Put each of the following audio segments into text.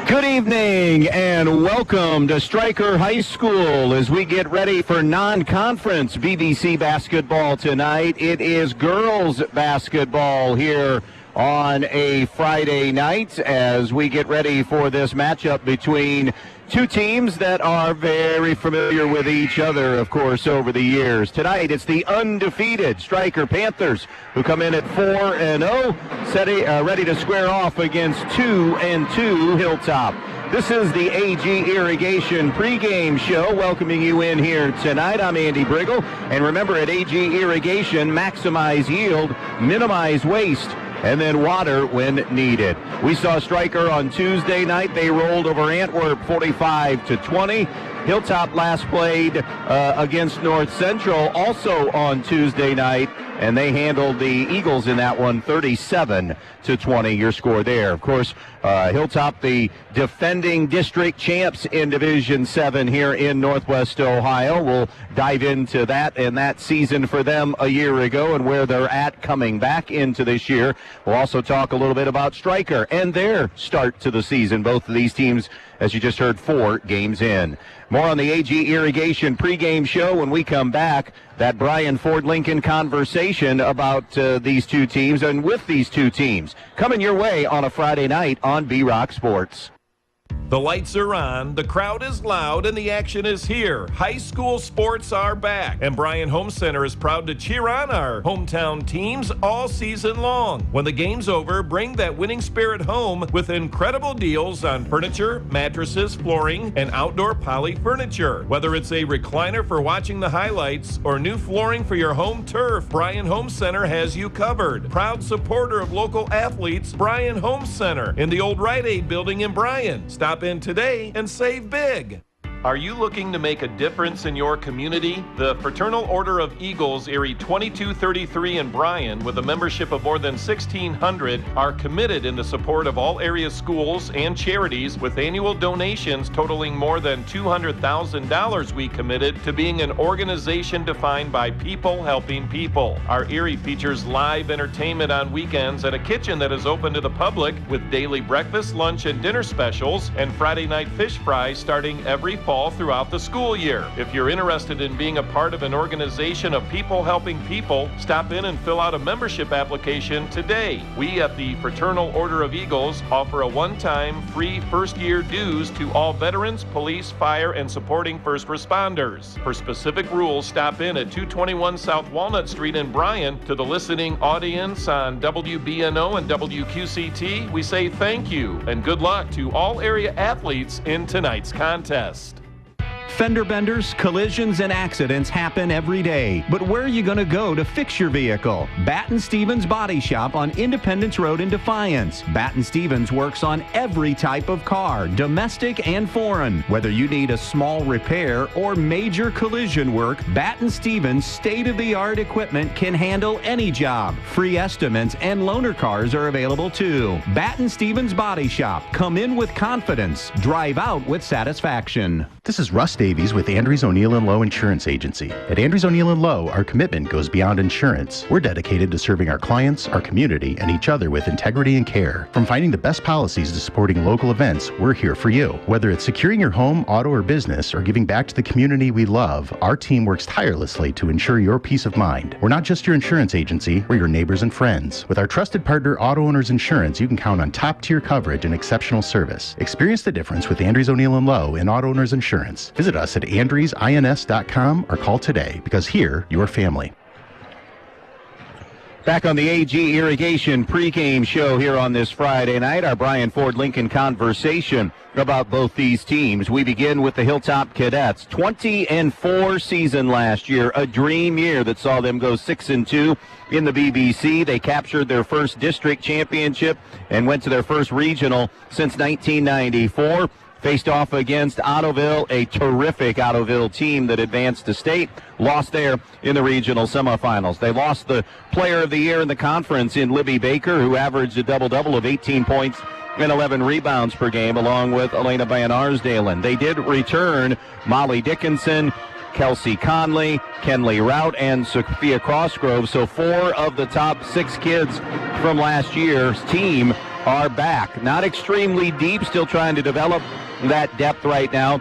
Good evening and welcome to Stryker High School as we get ready for non-conference BBC basketball tonight. It is girls basketball here on a Friday night as we get ready for this matchup between two teams that are very familiar with each other, of course, over the years. Tonight, it's the undefeated Stryker Panthers who come in at 4-0, ready to square off against 2-2 Hilltop. This is the AG Irrigation pregame show, welcoming you in here tonight. I'm Andy Brigle, and remember at AG Irrigation, maximize yield, minimize waste, and then water when needed. We saw Stryker on Tuesday night. They rolled over Antwerp 45-20. Hilltop last played against North Central also on Tuesday night, and they handled the Eagles in that one 37-20, your score there. Of course, Hilltop, the defending district champs in Division 7 here in Northwest Ohio. We'll dive into that and that season for them a year ago and where they're at coming back into this year. We'll also talk a little bit about Stryker and their start to the season. Both of these teams, as you just heard, 4 games in. More on the AG Irrigation pregame show when we come back. That Brian Ford Lincoln conversation about these two teams and with these two teams coming your way on a Friday night on B-Rock Sports. The lights are on, the crowd is loud, and the action is here. High school sports are back, and Bryan Home Center is proud to cheer on our hometown teams all season long. When the game's over, bring that winning spirit home with incredible deals on furniture, mattresses, flooring, and outdoor poly furniture. Whether it's a recliner for watching the highlights or new flooring for your home turf, Bryan Home Center has you covered. Proud supporter of local athletes, Bryan Home Center in the old Rite Aid building in Bryan. Stop in today and save big. Are you looking to make a difference in your community? The Fraternal Order of Eagles, Erie 2233 in Bryan, with a membership of more than 1,600, are committed in the support of all area schools and charities with annual donations totaling more than $200,000. We committed to being an organization defined by people helping people. Our Erie features live entertainment on weekends at a kitchen that is open to the public with daily breakfast, lunch, and dinner specials and Friday night fish fry starting every fall throughout the school year. If you're interested in being a part of an organization of people helping people, stop in and fill out a membership application today. We at the Fraternal Order of Eagles offer a one-time free first-year dues to all veterans, police, fire, and supporting first responders. For specific rules, stop in at 221 South Walnut Street in Bryan. To the listening audience on WBNO and WQCT, we say thank you and good luck to all area athletes in tonight's contest. Fender benders, collisions, and accidents happen every day. But where are you going to go to fix your vehicle? Batten Stevens Body Shop on Independence Road in Defiance. Batten Stevens works on every type of car, domestic and foreign. Whether you need a small repair or major collision work, Batten Stevens state-of-the-art equipment can handle any job. Free estimates and loaner cars are available too. Batten Stevens Body Shop. Come in with confidence. Drive out with satisfaction. This is Russ Davies with Andrews O'Neill & Lowe Insurance Agency. At Andrews O'Neill & Lowe, our commitment goes beyond insurance. We're dedicated to serving our clients, our community, and each other with integrity and care. From finding the best policies to supporting local events, we're here for you. Whether it's securing your home, auto, or business, or giving back to the community we love, our team works tirelessly to ensure your peace of mind. We're not just your insurance agency, we're your neighbors and friends. With our trusted partner, Auto Owners Insurance, you can count on top-tier coverage and exceptional service. Experience the difference with Andrews O'Neill & Lowe and Auto Owners Insurance. Visit us at andrewsins.com or call today, because here, your family. Back on the AG Irrigation pregame show here on this Friday night, our Brian Ford Lincoln conversation about both these teams. We begin with the Hilltop Cadets. 20-4 season last year, a dream year that saw them go 6-2 in the BBC. They captured their first district championship and went to their first regional since 1994. Faced off against Ottoville, a terrific Ottoville team that advanced to state, lost there in the regional semifinals. They lost the player of the year in the conference in Libby Baker, who averaged a double-double of 18 points and 11 rebounds per game, along with Elena Van Arsdalen. They did return Molly Dickinson, Kelsey Conley, Kenley Rout, and Sophia Crossgrove. So 4 of the top 6 kids from last year's team are back. Not extremely deep, still trying to develop that depth right now.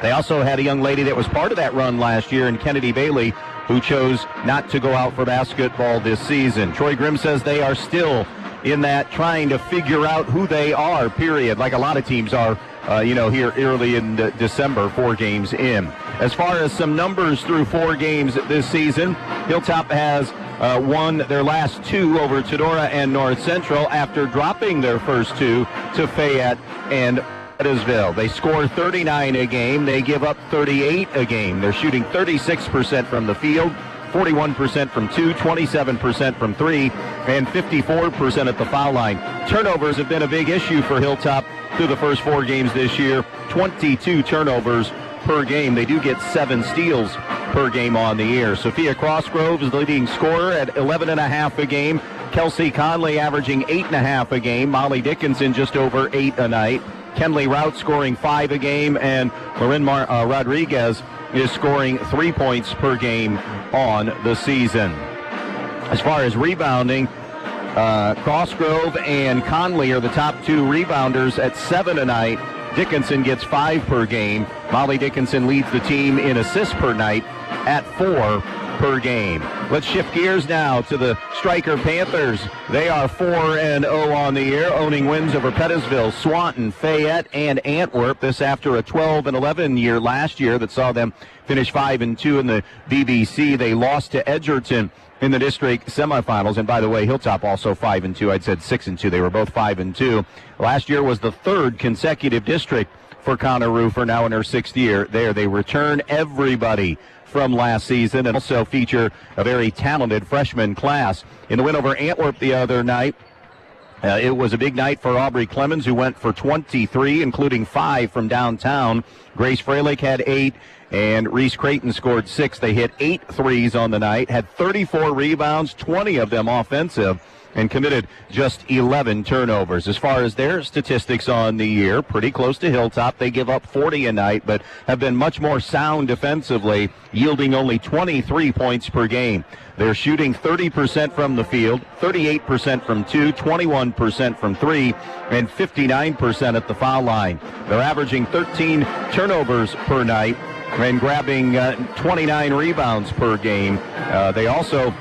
They also had a young lady that was part of that run last year in Kennedy Bailey who chose not to go out for basketball this season. Troy Grimm says they are still in that trying to figure out who they are, period, like a lot of teams are, here early in December, 4 games in. As far as some numbers through 4 games this season, Hilltop has won their last 2 over Tidora and North Central after dropping their first 2 to Fayette and Pettisville. They score 39 a game. They give up 38 a game. They're shooting 36% from the field, 41% from 2, 27% from 3, and 54% at the foul line. Turnovers have been a big issue for Hilltop through the first 4 games this year. 22 turnovers per game. They do get 7 steals per game on the year. Sophia Crossgrove is the leading scorer at 11.5 a game. Kelsey Conley averaging 8.5 a game. Molly Dickinson just over 8 a night. Kenley Rout scoring 5 a game, and Loren Rodriguez is scoring 3 points per game on the season. As far as rebounding, Crossgrove and Conley are the top 2 rebounders at 7 a night. Dickinson gets 5 per game. Molly Dickinson leads the team in assists per night at 4 per game. Let's shift gears now to the Stryker Panthers. They are 4-0 on the year, owning wins over Pettisville, Swanton, Fayette, and Antwerp. This after a 12-11 year last year that saw them finish 5-2 in the BBC. They lost to Edgerton in the district semifinals. And by the way, Hilltop also 5-2. I'd said 6-2. They were both 5-2. Last year was the 3rd consecutive district for Connor Roofer, now in her 6th year there. They return everybody from last season and also feature a very talented freshman class. In the win over Antwerp the other night, it was a big night for Aubrey Clemens, who went for 23, including 5 from downtown. Grace Freilich had 8, and Reese Creighton scored 6. They hit 8 threes on the night, had 34 rebounds, 20 of them offensive, and committed just 11 turnovers. As far as their statistics on the year, pretty close to Hilltop. They give up 40 a night, but have been much more sound defensively, yielding only 23 points per game. They're shooting 30% from the field, 38% from 2, 21% from 3, and 59% at the foul line. They're averaging 13 turnovers per night and grabbing 29 rebounds per game. They also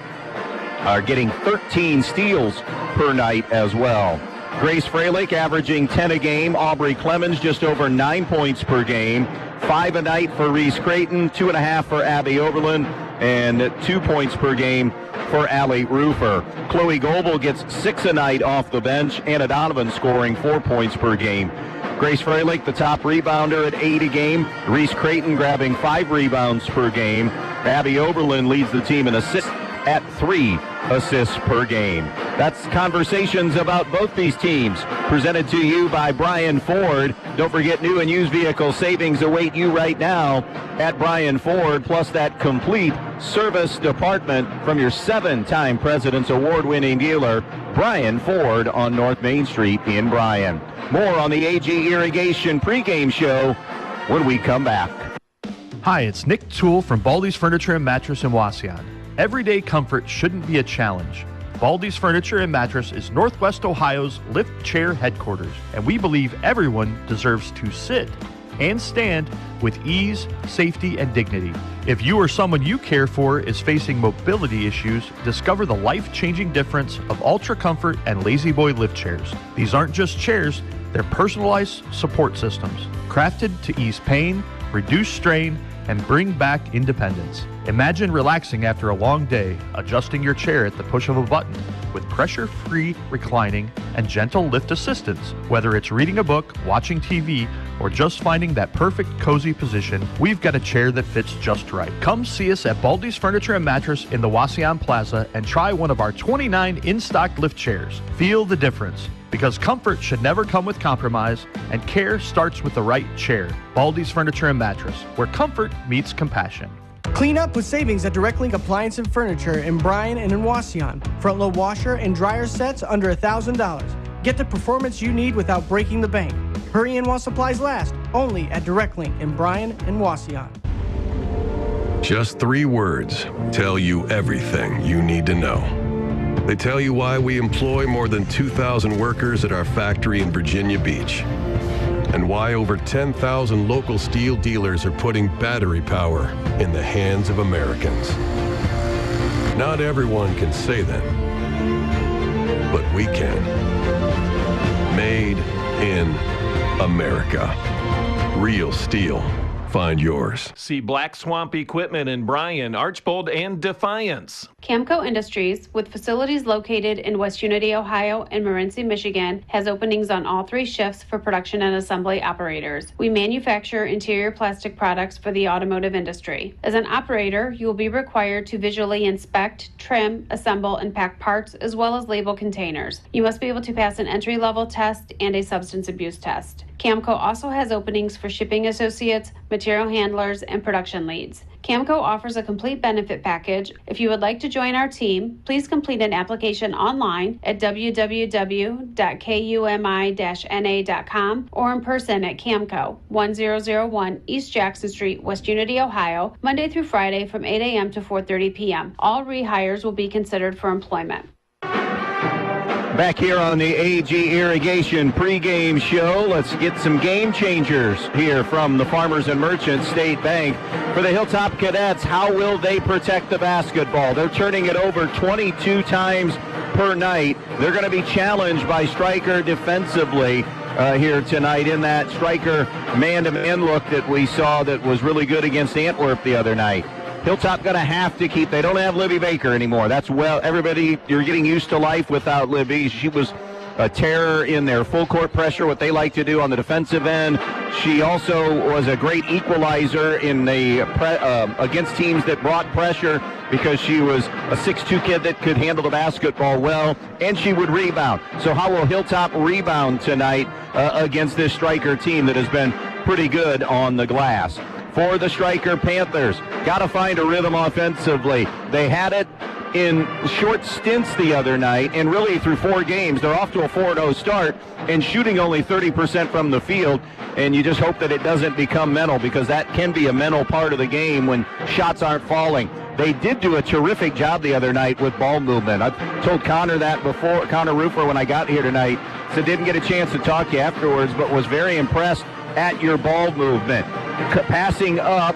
are getting 13 steals per night as well. Grace Freilich averaging 10 a game. Aubrey Clemens just over 9 points per game. 5 a night for Reese Creighton, 2.5 for Abby Oberlin, and 2 points per game for Allie Roofer. Chloe Goebel gets 6 a night off the bench. Anna Donovan scoring 4 points per game. Grace Freilich, the top rebounder at 8 a game. Reese Creighton grabbing 5 rebounds per game. Abby Oberlin leads the team in assists at 3 assists per game. That's conversations about both these teams presented to you by Brian Ford. Don't forget, new and used vehicle savings await you right now at Brian Ford, plus that complete service department from your 7-time President's Award-winning dealer, Brian Ford, on North Main Street in Bryan. More on the AG Irrigation pregame show when we come back. Hi, it's Nick Toole from Baldy's Furniture and Mattress in Wasion. Everyday comfort shouldn't be a challenge. Baldy's Furniture and Mattress is Northwest Ohio's lift chair headquarters, and we believe everyone deserves to sit and stand with ease, safety, and dignity. If you or someone you care for is facing mobility issues, discover the life-changing difference of Ultra Comfort and Lazy Boy lift chairs. These aren't just chairs, they're personalized support systems, crafted to ease pain, reduce strain, and bring back independence. Imagine relaxing after a long day, adjusting your chair at the push of a button with pressure-free reclining and gentle lift assistance. Whether it's reading a book, watching TV, or just finding that perfect cozy position, we've got a chair that fits just right. Come see us at Baldy's Furniture and Mattress in the Wasion Plaza and try one of our 29 in-stock lift chairs. Feel the difference, because comfort should never come with compromise, and care starts with the right chair. Baldy's Furniture and Mattress, where comfort meets compassion. Clean up with savings at Direct Link Appliance and Furniture in Bryan and in Wasion. Front load washer and dryer sets under $1,000. Get the performance you need without breaking the bank. Hurry in while supplies last. Only at Direct Link in Bryan and Wasion. Just 3 words tell you everything you need to know. They tell you why we employ more than 2,000 workers at our factory in Virginia Beach, and why over 10,000 local steel dealers are putting battery power in the hands of Americans. Not everyone can say that, but we can. Made in America. Real steel. Find yours. See Black Swamp Equipment in Bryan, Archbold, and Defiance. Camco Industries, with facilities located in West Unity, Ohio, and Morenci, Michigan, has openings on all 3 shifts for production and assembly operators. We manufacture interior plastic products for the automotive industry. As an operator, you will be required to visually inspect, trim, assemble, and pack parts, as well as label containers. You must be able to pass an entry-level test and a substance abuse test. Camco also has openings for shipping associates, material handlers, and production leads. Camco offers a complete benefit package. If you would like to join our team, please complete an application online at www.kumi-na.com or in person at Camco, 1001 East Jackson Street, West Unity, Ohio, Monday through Friday from 8 a.m. to 4:30 p.m. All rehires will be considered for employment. Back here on the AG Irrigation pregame show, let's get some game changers here from the Farmers and Merchants State Bank. For the Hilltop Cadets, how will they protect the basketball? They're turning it over 22 times per night. They're going to be challenged by Stryker defensively here tonight in that Stryker man-to-man look that we saw that was really good against Antwerp the other night. Hilltop going to have to keep, they don't have Libby Baker anymore. That's everybody, you're getting used to life without Libby. She was a terror in their full court pressure, what they like to do on the defensive end. She also was a great equalizer in the against teams that brought pressure because she was a 6'2" kid that could handle the basketball well, and she would rebound. So how will Hilltop rebound tonight against this Stryker team that has been pretty good on the glass? For the Stryker Panthers, got to find a rhythm offensively. They had it in short stints the other night, and really through 4 games, they're off to a 4-0 start and shooting only 30% from the field, and you just hope that it doesn't become mental, because that can be a mental part of the game when shots aren't falling. They did do a terrific job the other night with ball movement. I told Connor that before, Connor Roofer, when I got here tonight, so didn't get a chance to talk to you afterwards, but was very impressed at your ball movement. Passing up,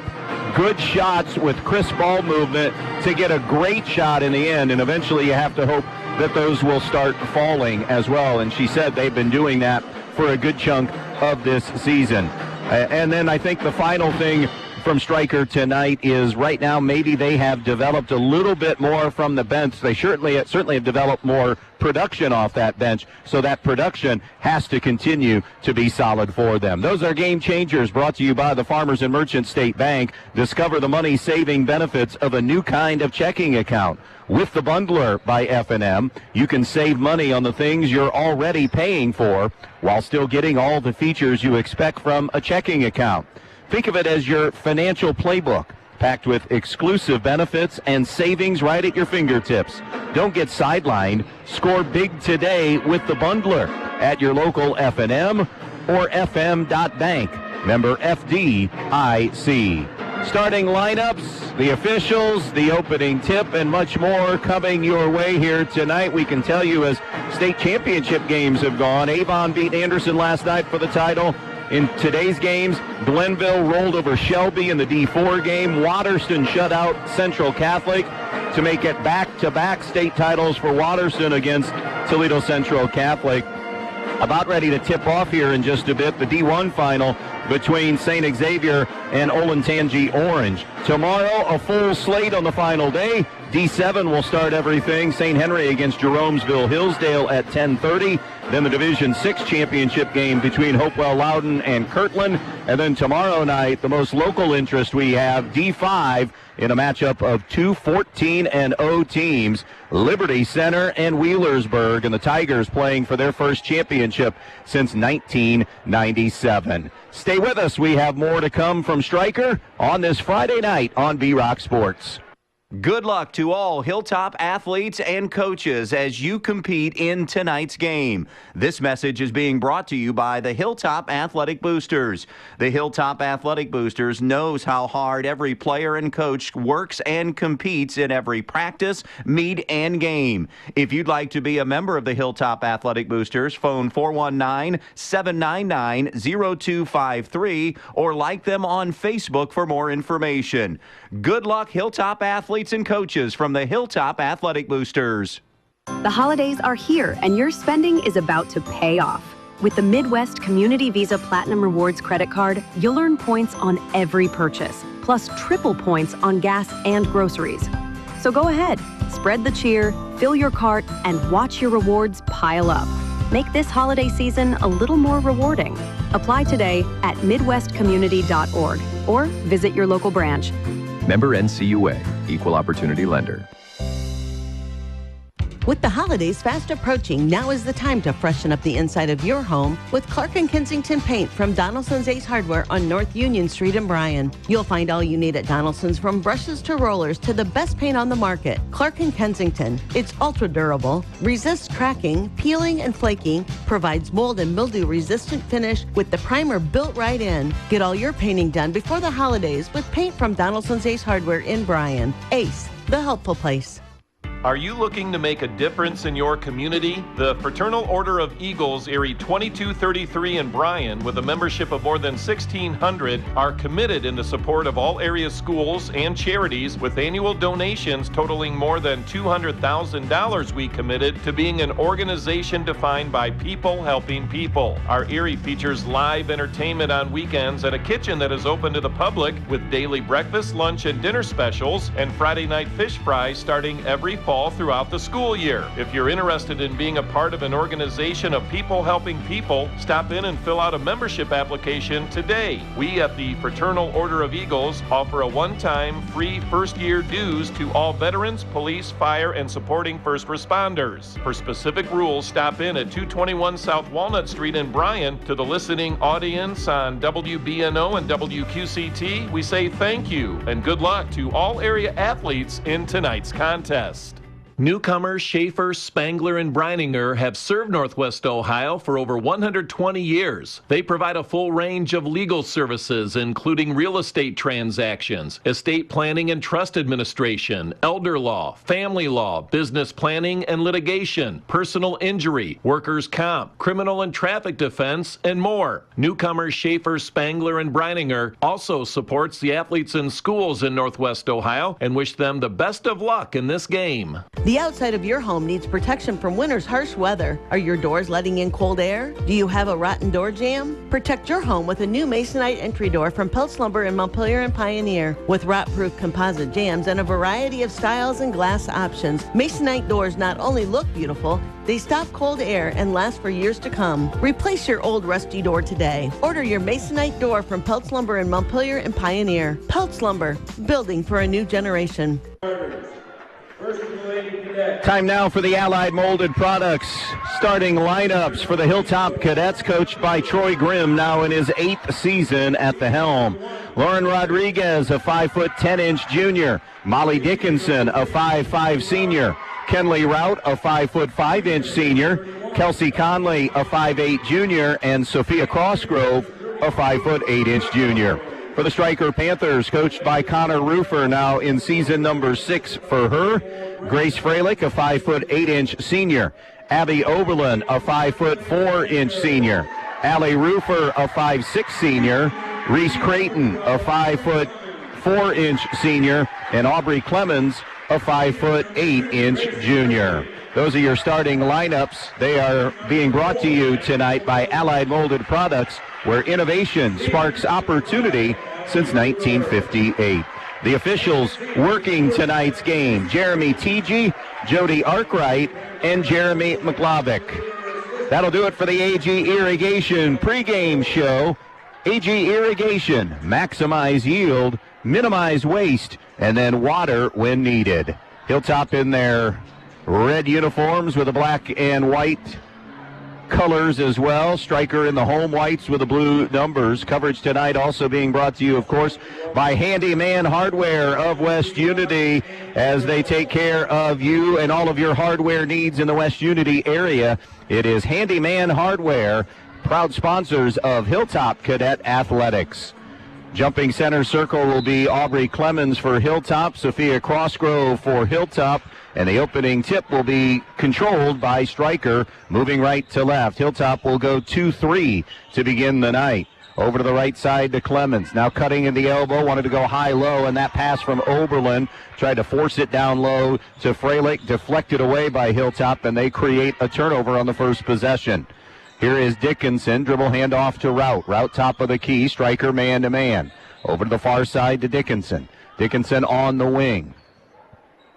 good shots with crisp ball movement to get a great shot in the end, and eventually you have to hope that those will start falling as well, and she said they've been doing that for a good chunk of this season. And then I think the final thing from Stryker tonight is right now maybe they have developed a little bit more from the bench. They certainly have developed more production off that bench, so that production has to continue to be solid for them. Those are Game Changers, brought to you by the Farmers and Merchants State Bank. Discover the money-saving benefits of a new kind of checking account. With the Bundler by F&M, you can save money on the things you're already paying for while still getting all the features you expect from a checking account. Think of it as your financial playbook, packed with exclusive benefits and savings right at your fingertips. Don't get sidelined. Score big today with the Bundler at your local F&M or fm.bank. Member FDIC. Starting lineups, the officials, the opening tip, and much more coming your way here tonight. We can tell you as state championship games have gone. Avon beat Anderson last night for the title. In today's games, Glenville rolled over Shelby in the D4 game. Waterston shut out Central Catholic to make it back-to-back state titles for Waterston against Toledo Central Catholic. About ready to tip off here in just a bit, the D1 final between St. Xavier and Olentangy Orange. Tomorrow, a full slate on the final day. D7 will start everything. St. Henry against Jeromesville Hillsdale at 10:30. Then the Division 6 championship game between Hopewell Loudon and Kirtland. And then tomorrow night, the most local interest we have, D5, in a matchup of two 14-0 teams, Liberty Center and Wheelersburg, and the Tigers playing for their first championship since 1997. Stay with us. We have more to come from Stryker on this Friday night on B-Rock Sports. Good luck to all Hilltop athletes and coaches as you compete in tonight's game. This message is being brought to you by the Hilltop Athletic Boosters. The Hilltop Athletic Boosters knows how hard every player and coach works and competes in every practice, meet, and game. If you'd like to be a member of the Hilltop Athletic Boosters, phone 419-799-0253 or like them on Facebook for more information. Good luck, Hilltop athletes and coaches from the Hilltop Athletic Boosters. The holidays are here, and your spending is about to pay off. With the Midwest Community Visa Platinum Rewards credit card, you'll earn points on every purchase, plus triple points on gas and groceries. So go ahead, spread the cheer, fill your cart, and watch your rewards pile up. Make this holiday season a little more rewarding. Apply today at midwestcommunity.org or visit your local branch. Member NCUA, Equal Opportunity Lender. With the holidays fast approaching, now is the time to freshen up the inside of your home with Clark & Kensington Paint from Donaldson's Ace Hardware on North Union Street in Bryan. You'll find all you need at Donaldson's, from brushes to rollers to the best paint on the market. Clark & Kensington. It's ultra durable, resists cracking, peeling, and flaking, provides mold and mildew resistant finish with the primer built right in. Get all your painting done before the holidays with paint from Donaldson's Ace Hardware in Bryan. Ace, the helpful place. Are you looking to make a difference in your community? The Fraternal Order of Eagles, Erie 2233 in Bryan, with a membership of more than 1,600, are committed in the support of all area schools and charities, with annual donations totaling more than $200,000. We committed to being an organization defined by people helping people. Our Erie features live entertainment on weekends and a kitchen that is open to the public, with daily breakfast, lunch, and dinner specials, and Friday night fish fries starting every fall throughout the school year. If you're interested in being a part of an organization of people helping people, stop in and fill out a membership application today. We at the Fraternal Order of Eagles offer a one-time free first-year dues to all veterans, police, fire, and supporting first responders. For specific rules, stop in at 221 South Walnut Street in Bryan. To the listening audience on WBNO and WQCT, we say thank you and good luck to all area athletes in tonight's contest. Newcomers Schaefer, Spangler, and Breininger have served Northwest Ohio for over 120 years. They provide a full range of legal services, including real estate transactions, estate planning and trust administration, elder law, family law, business planning and litigation, personal injury, workers' comp, criminal and traffic defense, and more. Newcomers Schaefer, Spangler, and Breininger also supports the athletes in schools in Northwest Ohio and wish them the best of luck in this game. The outside of your home needs protection from winter's harsh weather. Are your doors letting in cold air? Do you have a rotten door jamb? Protect your home with a new Masonite entry door from Peltz Lumber in Montpelier and Pioneer. With rot-proof composite jambs and a variety of styles and glass options, Masonite doors not only look beautiful, they stop cold air and last for years to come. Replace your old rusty door today. Order your Masonite door from Peltz Lumber in Montpelier and Pioneer. Peltz Lumber, building for a new generation. Time now for the Allied Molded Products starting lineups for the Hilltop Cadets, coached by Troy Grimm, now in his 8th season at the helm. Lauren Rodriguez, a 5'10" junior. Molly Dickinson, a 5'5" senior. Kenley Rout, a 5'5" senior. Kelsey Conley, a 5'8" junior. And Sophia Crossgrove, a 5'8" junior. For the Stryker Panthers, coached by Connor Rufer, now in season number 6 for her. Grace Freilich, a 5'8" senior. Abby Oberlin, a 5'4" senior. Allie Rufer, a 5'6" senior. Reese Creighton, a 5'4" senior. And Aubrey Clemens, a 5'8" junior. Those are your starting lineups. They are being brought to you tonight by Allied Molded Products, where innovation sparks opportunity since 1958. The officials working tonight's game: Jeremy Teege, Jody Arkwright, and Jeremy McLavick. That'll do it for the AG Irrigation pregame show. AG Irrigation, maximize yield, minimize waste, and then water when needed. Hilltop in their red uniforms with a black and white colors as well. Stryker in the home whites with the blue numbers. Coverage tonight also being brought to you, of course, by Handyman Hardware of West Unity, as they take care of you and all of your hardware needs in the West Unity area. It is Handyman Hardware, proud sponsors of Hilltop Cadet Athletics. Jumping center circle will be Aubrey Clemens for Hilltop, Sophia Crossgrove for Hilltop, and the opening tip will be controlled by Stryker, moving right to left. Hilltop will go 2-3 to begin the night. Over to the right side to Clemens. Now cutting in the elbow, wanted to go high-low, and that pass from Oberlin tried to force it down low to Freilich, deflected away by Hilltop, and they create a turnover on the first possession. Here is Dickinson, dribble handoff to Rout. Rout top of the key, Stryker man-to-man. Over to the far side to Dickinson. Dickinson on the wing.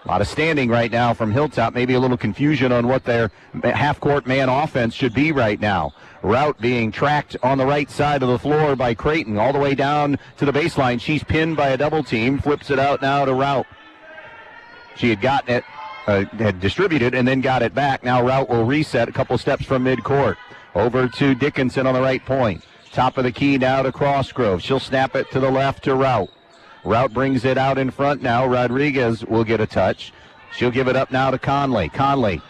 A lot of standing right now from Hilltop. Maybe a little confusion on what their half-court man offense should be right now. Rout being tracked on the right side of the floor by Creighton all the way down to the baseline. She's pinned by a double team. Flips it out now to Rout. She had gotten it, had distributed, and then got it back. Now Rout will reset a couple steps from midcourt. Over to Dickinson on the right point. Top of the key now to Crossgrove. She'll snap it to the left to Rout. Rout brings it out in front now. Rodriguez will get a touch. She'll give it up now to Conley. Conley,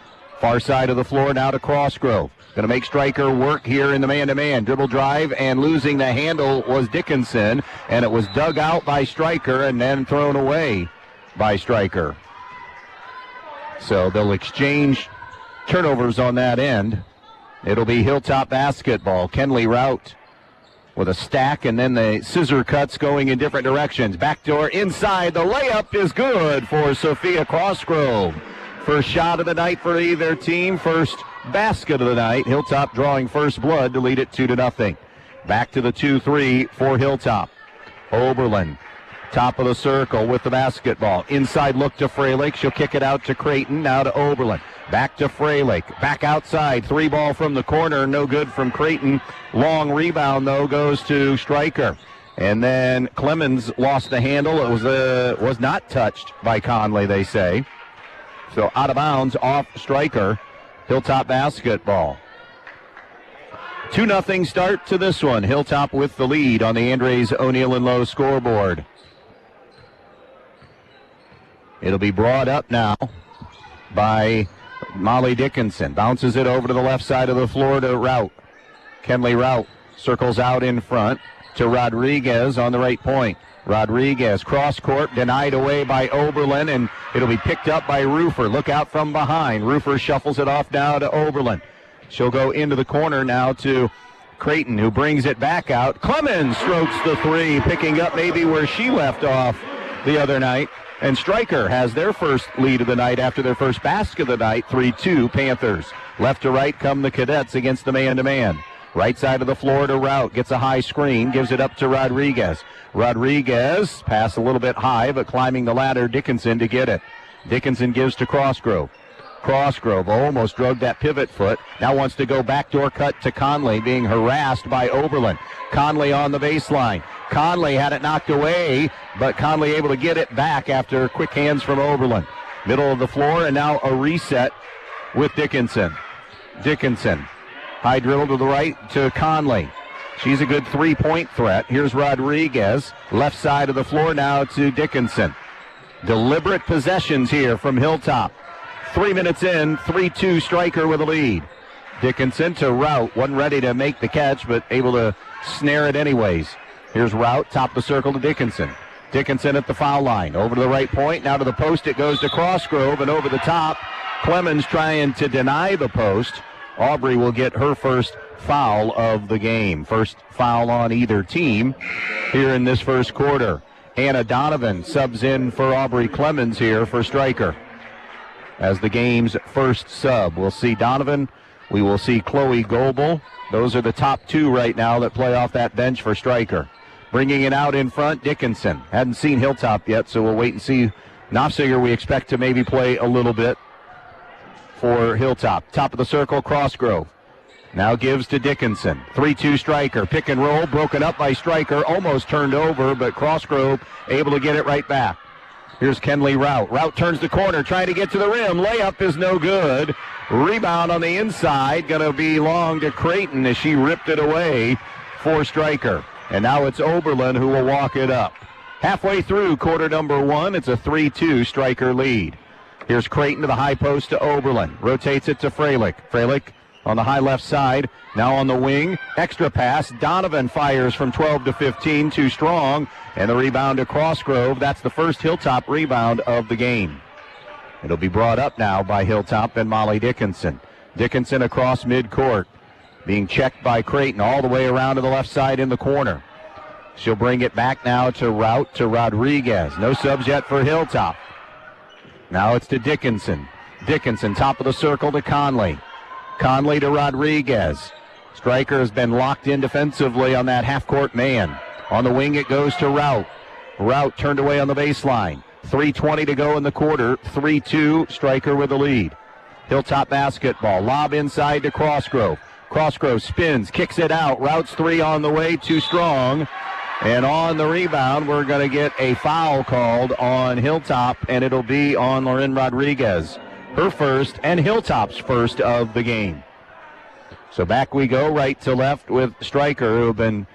far side of the floor now to Crossgrove. Going to make Stryker work here in the man-to-man. Dribble drive, and losing the handle was Dickinson, and it was dug out by Stryker and then thrown away by Stryker. So they'll exchange turnovers on that end. It'll be Hilltop basketball. Kenley Rout with a stack, and then the scissor cuts going in different directions. Backdoor inside. The layup is good for Sophia Crossgrove. First shot of the night for either team. First basket of the night. Hilltop drawing first blood to lead it 2-0. Back to the 2-3 for Hilltop. Oberlin, top of the circle with the basketball. Inside look to Freilich. She'll kick it out to Creighton. Now to Oberlin. Back to Freilich. Back outside. 3 ball from the corner. No good from Creighton. Long rebound, though, goes to Stryker. And then Clemens lost the handle. It was not touched by Conley, they say. So out of bounds off Stryker. Hilltop basketball. 2-0 start to this one. Hilltop with the lead on the Andres O'Neill and Lowe scoreboard. It'll be brought up now by Molly Dickinson. Bounces it over to the left side of the floor to Rout. Kenley Rout circles out in front to Rodriguez on the right point. Rodriguez cross court, denied away by Oberlin, and it'll be picked up by Rufer. Look out from behind. Rufer shuffles it off now to Oberlin. She'll go into the corner now to Creighton, who brings it back out. Clemens strokes the 3, picking up maybe where she left off the other night. And Stryker has their first lead of the night after their first basket of the night, 3-2 Panthers. Left to right come the Cadets against the man-to-man. Right side of the floor to Rout, gets a high screen, gives it up to Rodriguez. Rodriguez, pass a little bit high, but climbing the ladder, Dickinson to get it. Dickinson gives to Crossgrove. Crossgrove almost drug that pivot foot. Now wants to go backdoor cut to Conley, being harassed by Oberlin. Conley on the baseline. Conley had it knocked away, but Conley able to get it back after quick hands from Oberlin. Middle of the floor, and now a reset with Dickinson. Dickinson, high dribble to the right to Conley. She's a good three-point threat. Here's Rodriguez, left side of the floor now to Dickinson. Deliberate possessions here from Hilltop. 3 minutes in, 3-2 Stryker with a lead. Dickinson to Rout, wasn't ready to make the catch, but able to snare it anyways. Here's Rout, top of the circle to Dickinson. Dickinson at the foul line. Over to the right point, now to the post, it goes to Crossgrove, and over the top, Clemens trying to deny the post. Aubrey will get her first foul of the game. First foul on either team here in this first quarter. Anna Donovan subs in for Aubrey Clemens here for Stryker as the game's first sub. We'll see Donovan. We will see Chloe Goebel. Those are the top two right now that play off that bench for Stryker. Bringing it out in front, Dickinson. Hadn't seen Hilltop yet, so we'll wait and see. Knopfsiger we expect to maybe play a little bit for Hilltop. Top of the circle, Crossgrove. Now gives to Dickinson. 3-2 Stryker. Pick and roll, broken up by Stryker. Almost turned over, but Crossgrove able to get it right back. Here's Kenley Rout. Rout turns the corner, trying to get to the rim. Layup is no good. Rebound on the inside, going to belong to Creighton as she ripped it away for Stryker. And now it's Oberlin who will walk it up. Halfway through quarter number 1, it's a 3-2 Stryker lead. Here's Creighton to the high post to Oberlin. Rotates it to Freilich. Freilich on the high left side. Now on the wing. Extra pass. Donovan fires from 12 to 15. Too strong. And the rebound to Crossgrove. That's the first Hilltop rebound of the game. It'll be brought up now by Hilltop and Molly Dickinson. Dickinson across midcourt. Being checked by Creighton all the way around to the left side in the corner. She'll bring it back now to Rout to Rodriguez. No subs yet for Hilltop. Now it's to Dickinson. Dickinson, top of the circle to Conley. Conley to Rodriguez. Stryker has been locked in defensively on that half-court man. On the wing it goes to Rout. Rout turned away on the baseline. 3:20 to go in the quarter. 3-2, Stryker with the lead. Hilltop basketball. Lob inside to Crossgrove. Crossgrove spins, kicks it out. Rout's three on the way, too strong. And on the rebound, we're going to get a foul called on Hilltop, and it'll be on Lauren Rodriguez. Her first and Hilltop's first of the game. So back we go, right to left with Stryker, who have been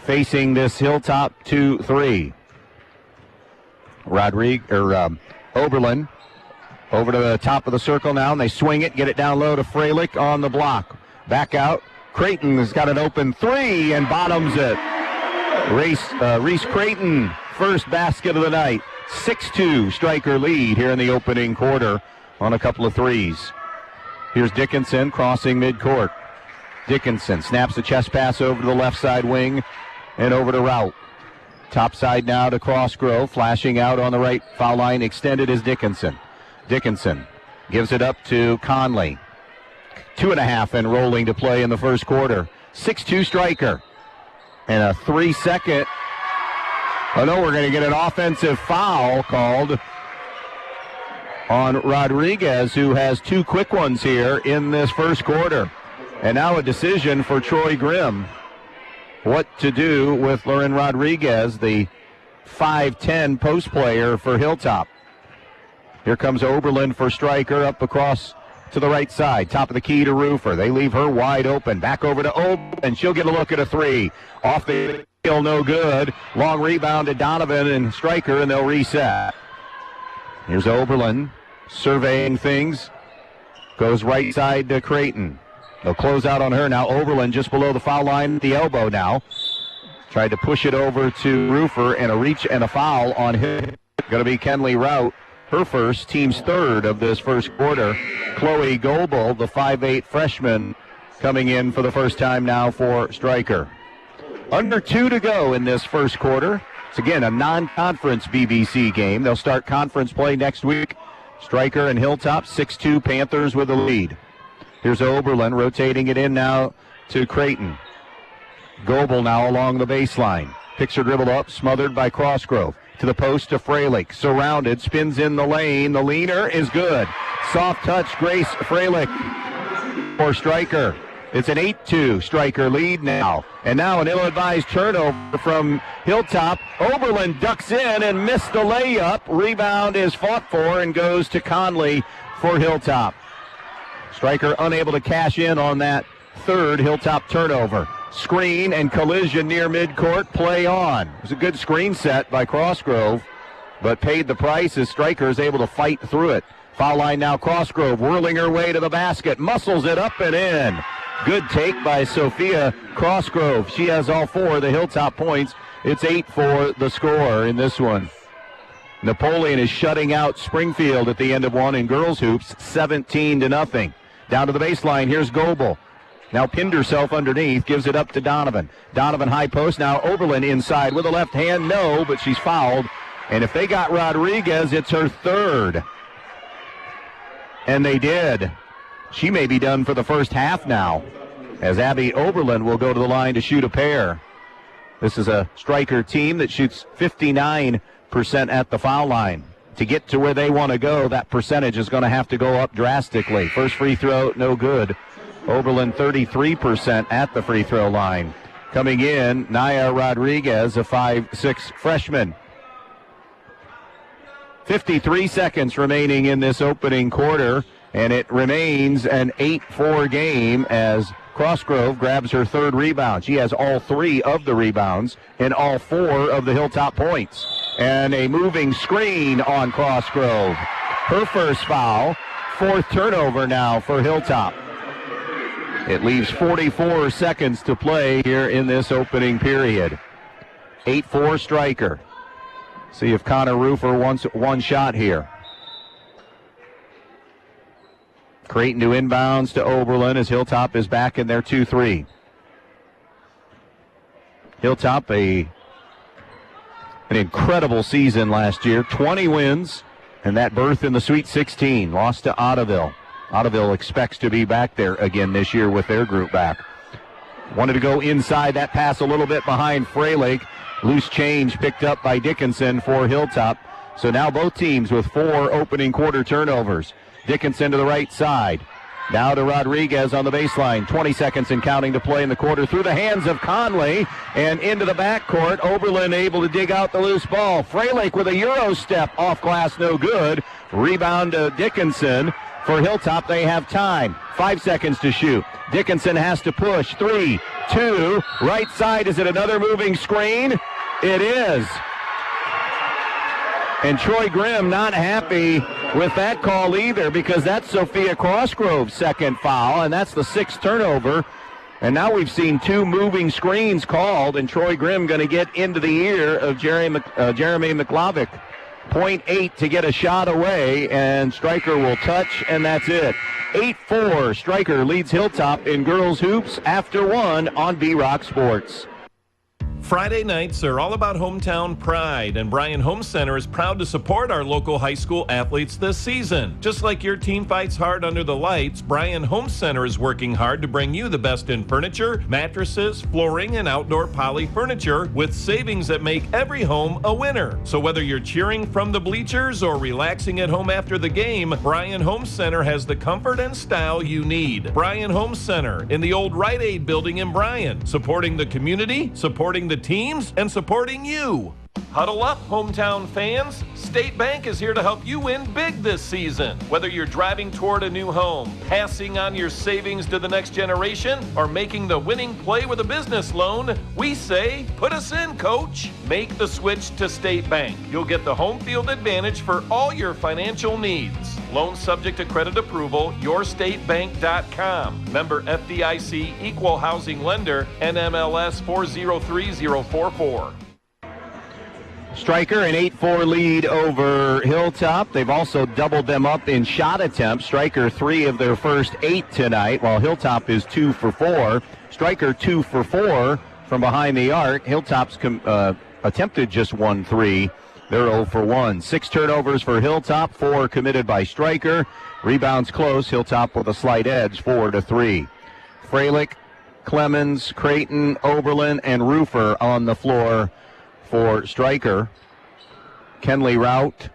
facing this Hilltop 2-3. Oberlin over to the top of the circle now, and they swing it, get it down low to Freilich on the block. Back out. Creighton has got an open three and bottoms it. Reese Creighton, first basket of the night. 6-2 Stryker lead here in the opening quarter on a couple of threes. Here's Dickinson crossing midcourt. Dickinson snaps the chest pass over to the left side wing and over to Rout. Top side now to Crossgrove, flashing out on the right foul line. Extended is Dickinson. Dickinson gives it up to Conley. 2.5 and rolling to play in the first quarter. 6-2 Stryker. And a 3-second. Oh no, we're going to get an offensive foul called on Rodriguez, who has two quick ones here in this first quarter. And now a decision for Troy Grimm. What to do with Lauren Rodriguez, the 5'10 post player for Hilltop. Here comes Oberlin for Stryker up across to the right side. Top of the key to Roofer. They leave her wide open. Back over to Oberlin. She'll get a look at a three. Off the hill, no good. Long rebound to Donovan and Stryker, and they'll reset. Here's Oberlin surveying things. Goes right side to Creighton. They'll close out on her now. Oberlin just below the foul line at the elbow now. Tried to push it over to Roofer, and a reach and a foul on him. Going to be Kenley Rout. Her first, team's third of this first quarter. Chloe Goebel, the 5'8 freshman, coming in for the first time now for Stryker. Under 2 to go in this first quarter. It's again a non-conference BBC game. They'll start conference play next week. Stryker and Hilltop, 6-2 Panthers with the lead. Here's Oberlin rotating it in now to Creighton. Goebel now along the baseline. Picks her dribble up, smothered by Crossgrove. To the post to Freilich. Surrounded, spins in the lane. The leaner is good. Soft touch, Grace Freilich for Stryker. It's an 8-2 Stryker lead now. And now an ill-advised turnover from Hilltop. Oberlin ducks in and missed the layup. Rebound is fought for and goes to Conley for Hilltop. Stryker unable to cash in on that third Hilltop turnover. Screen and collision near midcourt. Play on. It was a good screen set by Crossgrove, but paid the price as Stryker is able to fight through it. Foul line now, Crossgrove whirling her way to the basket. Muscles it up and in. Good take by Sophia Crossgrove. She has all four of the Hilltop points. It's 8 for the score in this one. Napoleon is shutting out Springfield at the end of one in girls hoops, 17-0. Down to the baseline, here's Goebel. Now pinned herself underneath, gives it up to Donovan. Donovan high post, now Oberlin inside with a left hand, no, but she's fouled. And if they got Rodriguez, it's her third. And they did. She may be done for the first half now, as Abby Oberlin will go to the line to shoot a pair. This is a Stryker team that shoots 59% at the foul line. To get to where they want to go, that percentage is going to have to go up drastically. First free throw, no good. Oberlin 33% at the free throw line. Coming in, Naya Rodriguez, a 5'6 freshman. 53 seconds remaining in this opening quarter. and it remains an 8-4 game as Crossgrove grabs her third rebound. She has all 3 of the rebounds and all 4 of the Hilltop points. And a moving screen on Crossgrove. Her first foul, 4th turnover now for Hilltop. It leaves 44 seconds to play here in this opening period. 8-4 Stryker. See if Connor Rufer wants one shot here. Creighton to inbounds to Oberlin as Hilltop is back in their 2-3. Hilltop, an incredible season last year. 20 wins, and that berth in the Sweet 16. Lost to Ottoville. Ottoville expects to be back there again this year with their group back. Wanted to go inside, that pass a little bit behind Freylake. Loose change picked up by Dickinson for Hilltop. So now both teams with 4 opening quarter turnovers. Dickinson to the right side. Now to Rodriguez on the baseline. 20 seconds and counting to play in the quarter. Through the hands of Conley and into the backcourt. Oberlin able to dig out the loose ball. Freylake with a Euro step off glass, no good. Rebound to Dickinson. For Hilltop, they have time. 5 seconds to shoot. Dickinson has to push. 3, 2. Right side, is it another moving screen? It is. And Troy Grimm not happy with that call either, because that's Sophia Crossgrove's second foul, and that's the 6th turnover. And now we've seen 2 moving screens called, and Troy Grimm going to get into the ear of Jeremy McLavick. 0.8 to get a shot away, and Stryker will touch, and that's it. 8-4, Stryker leads Hilltop in girls hoops after 1 on B-Rock Sports. Friday nights are all about hometown pride, and Bryan Home Center is proud to support our local high school athletes this season. Just like your team fights hard under the lights, Bryan Home Center is working hard to bring you the best in furniture, mattresses, flooring, and outdoor poly furniture with savings that make every home a winner. So whether you're cheering from the bleachers or relaxing at home after the game, Bryan Home Center has the comfort and style you need. Bryan Home Center in the old Rite Aid building in Bryan, supporting the community, supporting the teams, and supporting you. Huddle up, hometown fans. State Bank is here to help you win big this season. Whether you're driving toward a new home, passing on your savings to the next generation, or making the winning play with a business loan, we say, put us in, coach. Make the switch to State Bank. You'll get the home field advantage for all your financial needs. Loan subject to credit approval, yourstatebank.com. Member FDIC, equal housing lender, NMLS 403044. Stryker an 8-4 lead over Hilltop. They've also doubled them up in shot attempts. Stryker 3 of their first 8 tonight, while Hilltop is 2 for 4. Stryker 2 for 4 from behind the arc. Hilltop's attempted just 1 3. They're 0 for 1. 6 turnovers for Hilltop, 4 committed by Stryker. Rebounds close. Hilltop with a slight edge, 4-3. Freylake, Clemens, Creighton, Oberlin, and Rufer on the floor for Stryker. Kenley Rout,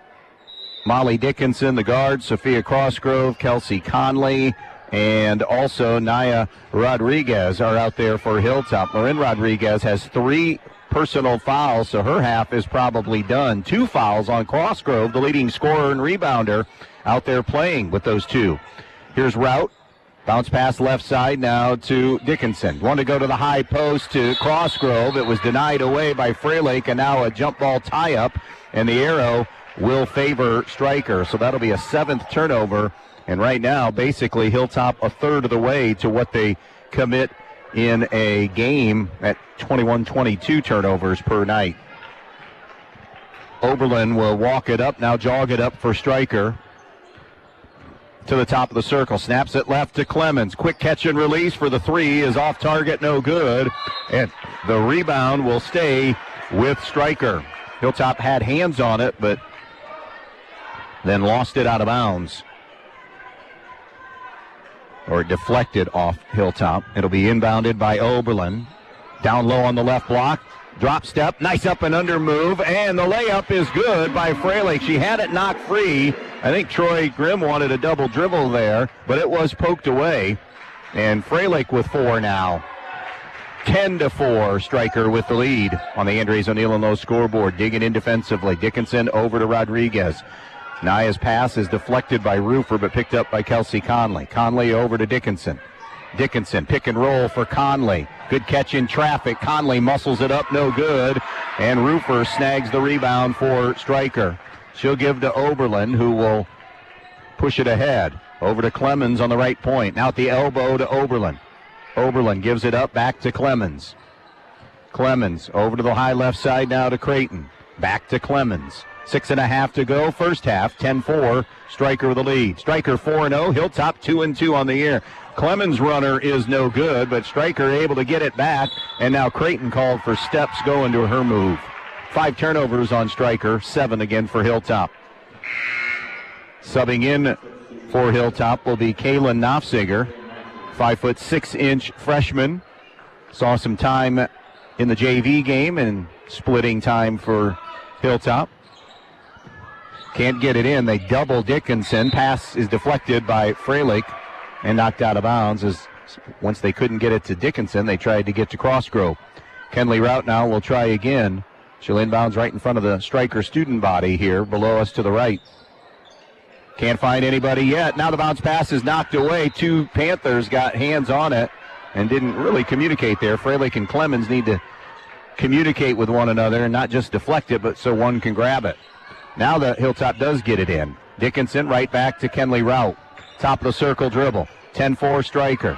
Molly Dickinson, the guard, Sophia Crossgrove, Kelsey Conley, and also Naya Rodriguez are out there for Hilltop. Marin Rodriguez has 3 personal fouls, so her half is probably done. 2 fouls on Crossgrove, the leading scorer and rebounder, out there playing with those 2. Here's Rout. Bounce pass left side now to Dickinson. Wanted to go to the high post to Crossgrove. It was denied away by Freylake, and now a jump ball tie-up, and the arrow will favor Stryker. So that'll be a 7th turnover, and right now, basically, Hilltop a third of the way to what they commit in a game at 21-22 turnovers per night. Oberlin will walk it up, now jog it up for Stryker. To the top of the circle, snaps it left to Clemens. Quick catch and release for the 3 is off target, no good. And the rebound will stay with Stryker. Hilltop had hands on it, but then lost it out of bounds. Or deflected off Hilltop. It'll be inbounded by Oberlin. Down low on the left block. Drop step, nice up and under move, and the layup is good by Freylake. She had it knocked free. I think Troy Grimm wanted a double dribble there, but it was poked away. And Freylake with 4 now. 10-4, Stryker with the lead on the Andres O'Neill and Lowe scoreboard. Digging in defensively. Dickinson over to Rodriguez. Naya's pass is deflected by Rufer, but picked up by Kelsey Conley. Conley over to Dickinson. Dickinson, pick and roll for Conley. Good catch in traffic. Conley muscles it up, no good. And Rufer snags the rebound for Stryker. She'll give to Oberlin, who will push it ahead. Over to Clemens on the right point. Now at the elbow to Oberlin. Oberlin gives it up back to Clemens. Clemens over to the high left side now to Creighton. Back to Clemens. 6.5 to go, first half, 10-4. Stryker with the lead. Stryker 4-0, Hilltop 2-2 on the year. Clemens' runner is no good, but Stryker able to get it back, and now Creighton called for steps going to her move. 5 turnovers on Stryker, 7 again for Hilltop. Subbing in for Hilltop will be Kaylin Knopfsiger, 5'6" freshman. Saw some time in the JV game and splitting time for Hilltop. Can't get it in. They double Dickinson. Pass is deflected by Freilich and knocked out of bounds. As once they couldn't get it to Dickinson, they tried to get to Crossgrove. Kenley Rout now will try again. She'll inbounds right in front of the Stryker student body here below us to the right. Can't find anybody yet. Now the bounce pass is knocked away. 2 Panthers got hands on it and didn't really communicate there. Freilich and Clemens need to communicate with one another and not just deflect it, but so one can grab it. Now the Hilltop does get it in. Dickinson right back to Kenley Rout. Top of the circle dribble. 10-4 Stryker.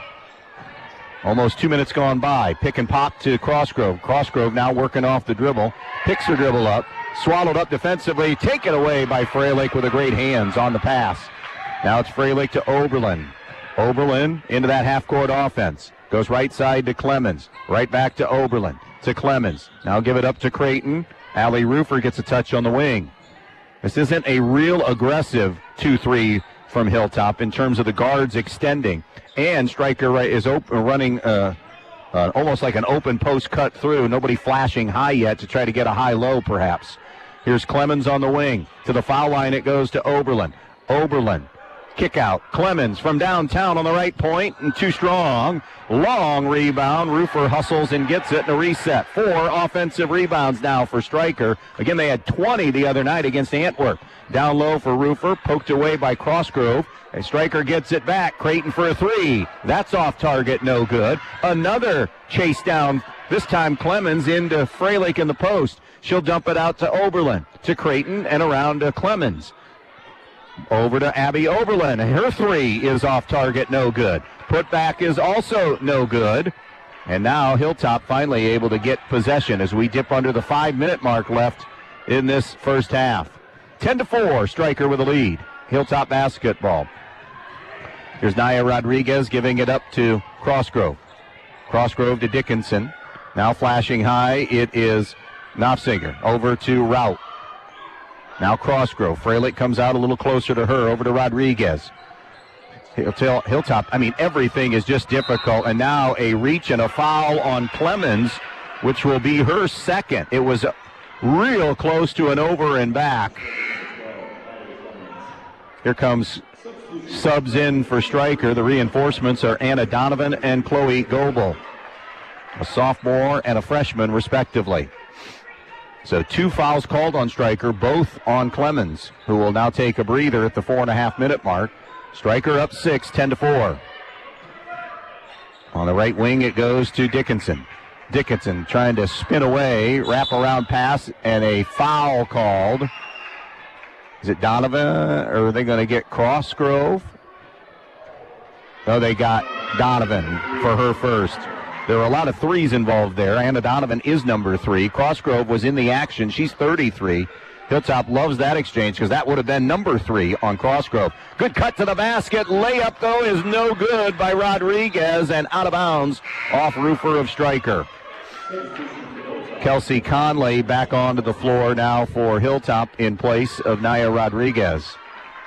Almost 2 minutes gone by. Pick and pop to Crossgrove. Crossgrove now working off the dribble. Picks her dribble up. Swallowed up defensively. Taken away by Freilich with a great hands on the pass. Now it's Freilich to Oberlin. Oberlin into that half-court offense. Goes right side to Clemens. Right back to Oberlin. To Clemens. Now give it up to Creighton. Allie Rufer gets a touch on the wing. This isn't a real aggressive 2-3 from Hilltop in terms of the guards extending. And Stryker is running almost like an open post cut through. Nobody flashing high yet to try to get a high-low perhaps. Here's Clemens on the wing. To the foul line it goes to Oberlin. Oberlin. Kick out. Clemens from downtown on the right point and too strong. Long rebound. Rufer hustles and gets it in a reset. 4 offensive rebounds now for Stryker. Again, they had 20 the other night against Antwerp. Down low for Rufer. Poked away by Crossgrove. And Stryker gets it back. Creighton for a 3. That's off target. No good. Another chase down. This time Clemens into Freilich in the post. She'll dump it out to Oberlin. To Creighton and around to Clemens. Over to Abby Oberlin. Her 3 is off target, no good. Putback is also no good. And now Hilltop finally able to get possession as we dip under the 5-minute mark left in this first half. 10-4, Stryker with the lead. Hilltop basketball. Here's Naya Rodriguez giving it up to Crossgrove. Crossgrove to Dickinson. Now flashing high, it is Knopfsiger. Over to Rout. Now Crossgrove. Freilich comes out a little closer to her. Over to Rodriguez. Hilltop, everything is just difficult. And now a reach and a foul on Clemens, which will be her second. It was real close to an over and back. Here comes subs in for Stryker. The reinforcements are Anna Donovan and Chloe Goebel. A sophomore and a freshman, respectively. So 2 fouls called on Stryker, both on Clemens, who will now take a breather at the 4.5-minute mark. Stryker up 6, 10-4. On the right wing, it goes to Dickinson. Dickinson trying to spin away, wrap around pass, and a foul called. Is it Donovan, or are they going to get Crossgrove? No, they got Donovan for her first. There were a lot of 3s involved there. Anna Donovan is number 3. Crossgrove was in the action. She's 33. Hilltop loves that exchange because that would have been number 3 on Crossgrove. Good cut to the basket. Layup, though, is no good by Rodriguez and out of bounds off Rufer of Stryker. Kelsey Conley back onto the floor now for Hilltop in place of Naya Rodriguez.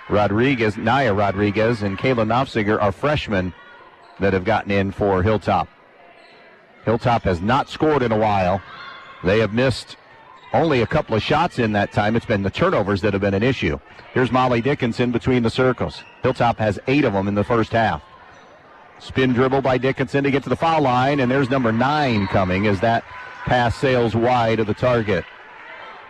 Naya Rodriguez and Kayla Knopfsiger are freshmen that have gotten in for Hilltop. Hilltop has not scored in a while. They have missed only a couple of shots in that time. It's been the turnovers that have been an issue. Here's Molly Dickinson between the circles. Hilltop has 8 of them in the first half. Spin dribble by Dickinson to get to the foul line, and there's number 9 coming as that pass sails wide of the target.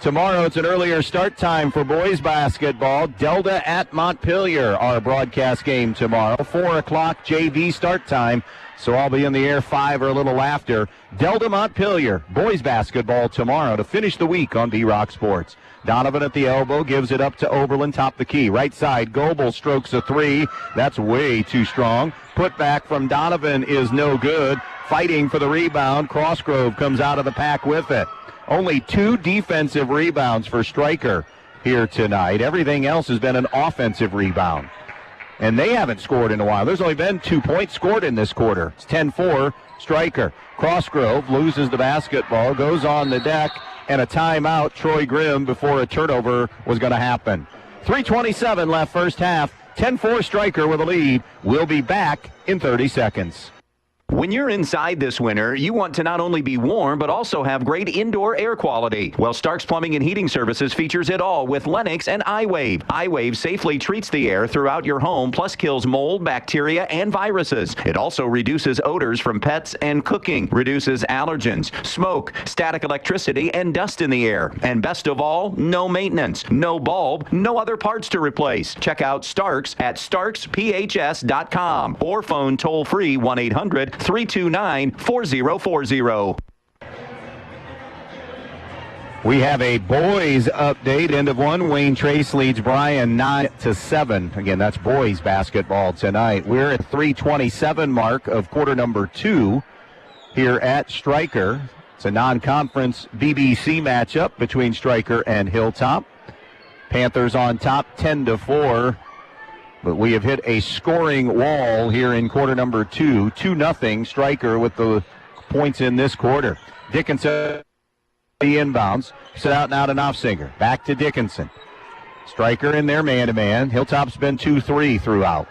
Tomorrow it's an earlier start time for boys basketball. Delta at Montpelier, our broadcast game tomorrow. 4 o'clock JV start time, so I'll be in the air 5 or a little after. Delta Montpelier, boys basketball tomorrow to finish the week on B-Rock Sports. Donovan at the elbow, gives it up to Oberlin, top the key. Right side, Goebel strokes a 3. That's way too strong. Put back from Donovan is no good. Fighting for the rebound. Crossgrove comes out of the pack with it. Only 2 defensive rebounds for Stryker here tonight. Everything else has been an offensive rebound. And they haven't scored in a while. There's only been 2 points scored in this quarter. It's 10-4, Stryker. Crossgrove loses the basketball, goes on the deck, and a timeout, Troy Grimm, before a turnover was going to happen. 3:27 left first half. 10-4 Stryker with a lead. We'll be back in 30 seconds. When you're inside this winter, you want to not only be warm, but also have great indoor air quality. Well, Stark's Plumbing and Heating Services features it all with Lennox and iWave. iWave safely treats the air throughout your home, plus kills mold, bacteria, and viruses. It also reduces odors from pets and cooking, reduces allergens, smoke, static electricity, and dust in the air. And best of all, no maintenance, no bulb, no other parts to replace. Check out Stark's at starksphs.com or phone toll-free 1-800-329-4040. We have a boys update. End of 1. Wayne Trace leads Bryan 9-7. Again, that's boys basketball tonight. We're at 3:27 mark of quarter number 2 here at Stryker. It's a non-conference BBC matchup between Stryker and Hilltop. Panthers on top 10-4. But we have hit a scoring wall here in quarter number 2. 2-0 Stryker with the points in this quarter. Dickinson the inbounds. Set out now to Knopfsinger. Back to Dickinson. Stryker in there man-to-man. Hilltop's been 2-3 throughout.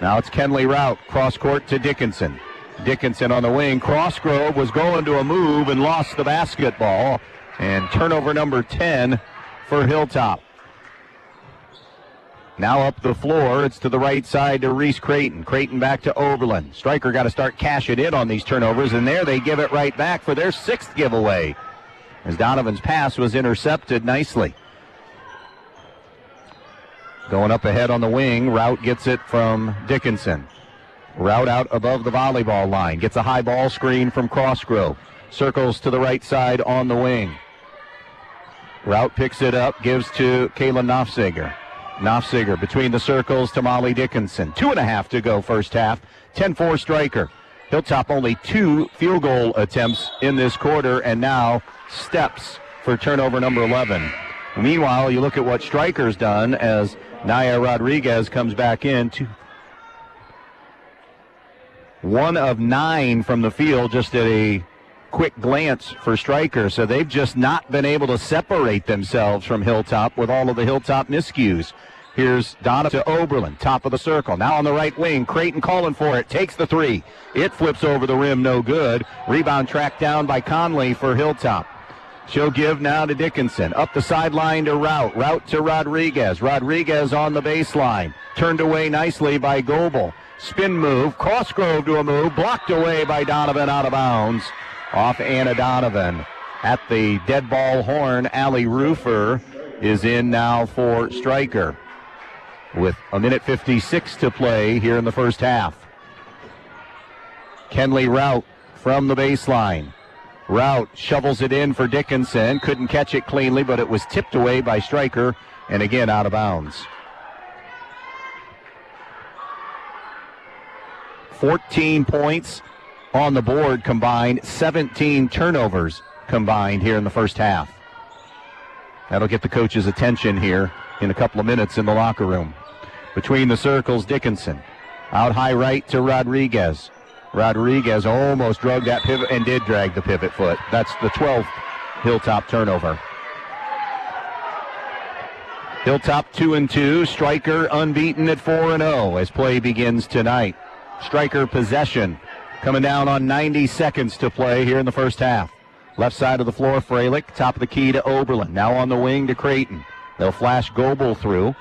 Now it's Kenley Rout. Cross court to Dickinson. Dickinson on the wing. Crossgrove was going to a move and lost the basketball. And turnover number 10 for Hilltop. Now up the floor, it's to the right side to Reese Creighton. Creighton back to Oberlin. Stryker got to start cashing in on these turnovers, and there they give it right back for their 6th giveaway, as Donovan's pass was intercepted nicely. Going up ahead on the wing, Rout gets it from Dickinson. Rout out above the volleyball line, gets a high ball screen from Crossgrove. Circles to the right side on the wing. Rout picks it up, gives to Kayla Knopfsinger. Knopfsinger between the circles to Molly Dickinson. 2.5 to go first half. 10-4 Stryker. Hilltop only 2 field goal attempts in this quarter, and now steps for turnover number 11. Meanwhile, you look at what Stryker's done as Naya Rodriguez comes back in. 1 of 9 from the field, just at a quick glance for Stryker. So they've just not been able to separate themselves from Hilltop with all of the Hilltop miscues. Here's Donovan to Oberlin, top of the circle. Now on the right wing, Creighton calling for it, takes the 3. It flips over the rim, no good. Rebound tracked down by Conley for Hilltop. She'll give now to Dickinson. Up the sideline to Rout. Rout to Rodriguez. Rodriguez on the baseline. Turned away nicely by Goebel. Spin move. Crossgrove to a move. Blocked away by Donovan out of bounds. Off Anna Donovan. At the dead ball horn, Allie Rufer is in now for Stryker, with 1:56 to play here in the first half. Kenley Rout from the baseline. Rout shovels it in for Dickinson. Couldn't catch it cleanly, but it was tipped away by Stryker, and again out of bounds. 14 points on the board combined, 17 turnovers combined here in the first half. That'll get the coach's attention here in a couple of minutes in the locker room. Between the circles, Dickinson. Out high right to Rodriguez. Rodriguez almost drug that pivot and did drag the pivot foot. That's the 12th Hilltop turnover. Hilltop 2-2. Stryker unbeaten at 4-0 as play begins tonight. Stryker possession coming down on 90 seconds to play here in the first half. Left side of the floor, Freilich. Top of the key to Oberlin. Now on the wing to Creighton. They'll flash Goebel through.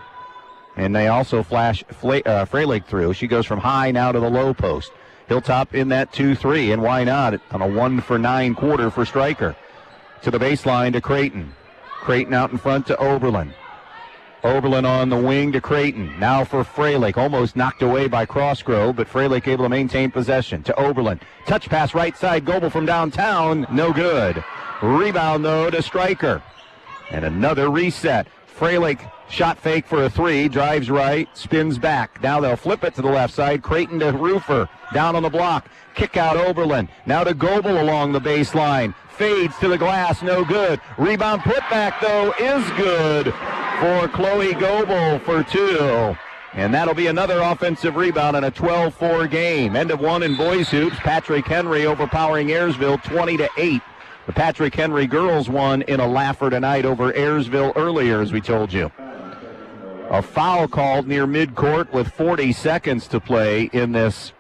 And they also flash Freilich through. She goes from high now to the low post. Hilltop in that 2-3, and why not on a 1-for-9 quarter for Stryker. To the baseline to Creighton. Creighton out in front to Oberlin. Oberlin on the wing to Creighton. Now for Freilich, almost knocked away by Crossgrove, but Freilich able to maintain possession to Oberlin. Touch pass right side, Goebel from downtown, no good. Rebound, though, to Stryker. And another reset. Freilich shot fake for a three, drives right, spins back. Now they'll flip it to the left side. Creighton to Rufer, down on the block. Kick out Oberlin. Now to Goebel along the baseline. Fades to the glass, no good. Rebound putback, though, is good for Chloe Goebel for two. And that'll be another offensive rebound in a 12-4 game. End of one in boys hoops. Patrick Henry overpowering Ayersville 20-8. The Patrick Henry girls won in a laugher tonight over Ayersville earlier, as we told you. A foul called near midcourt with 40 seconds to play in this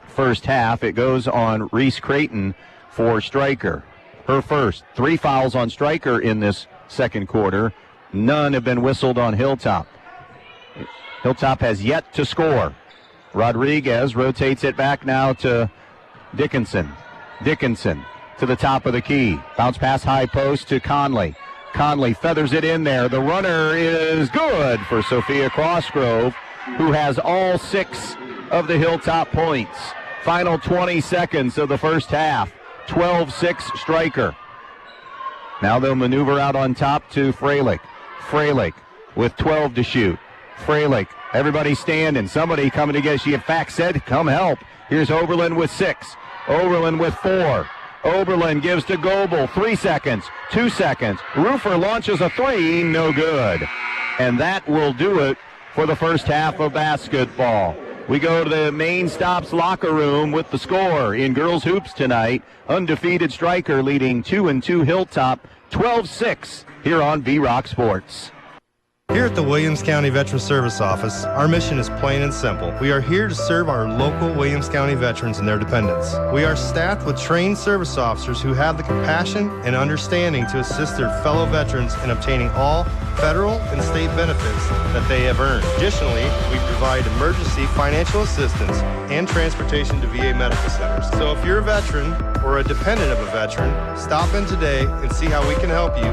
first half. It goes on Reese Creighton for Stryker. Her first. 3 fouls on Stryker in this second quarter. None have been whistled on Hilltop. Hilltop has yet to score. Rodriguez rotates it back now to Dickinson. Dickinson to the top of the key. Bounce pass high post to Conley. Conley feathers it in there. The runner is good for Sophia Crossgrove, who has all 6 of the Hilltop points. Final 20 seconds of the first half. 12-6 Stryker. Now they'll maneuver out on top to Freilich. Freilich with 12 to shoot. Freilich, everybody standing. Somebody coming to get. She in fact said, come help. Here's Oberlin with 6. Oberlin with 4. Oberlin gives to Goebel. 3 seconds. 2 seconds. Rufer launches a 3. No good. And that will do it for the first half of basketball. We go to the main stops locker room with the score in girls hoops tonight. Undefeated Stryker leading 2-2 Hilltop, 12-6 here on V-Rock Sports. Here at the Williams County Veteran Service Office, our mission is plain and simple. We are here to serve our local Williams County veterans and their dependents. We are staffed with trained service officers who have the compassion and understanding to assist their fellow veterans in obtaining all federal and state benefits that they have earned. Additionally, we provide emergency financial assistance and transportation to VA medical centers. So if you're a veteran or a dependent of a veteran, stop in today and see how we can help you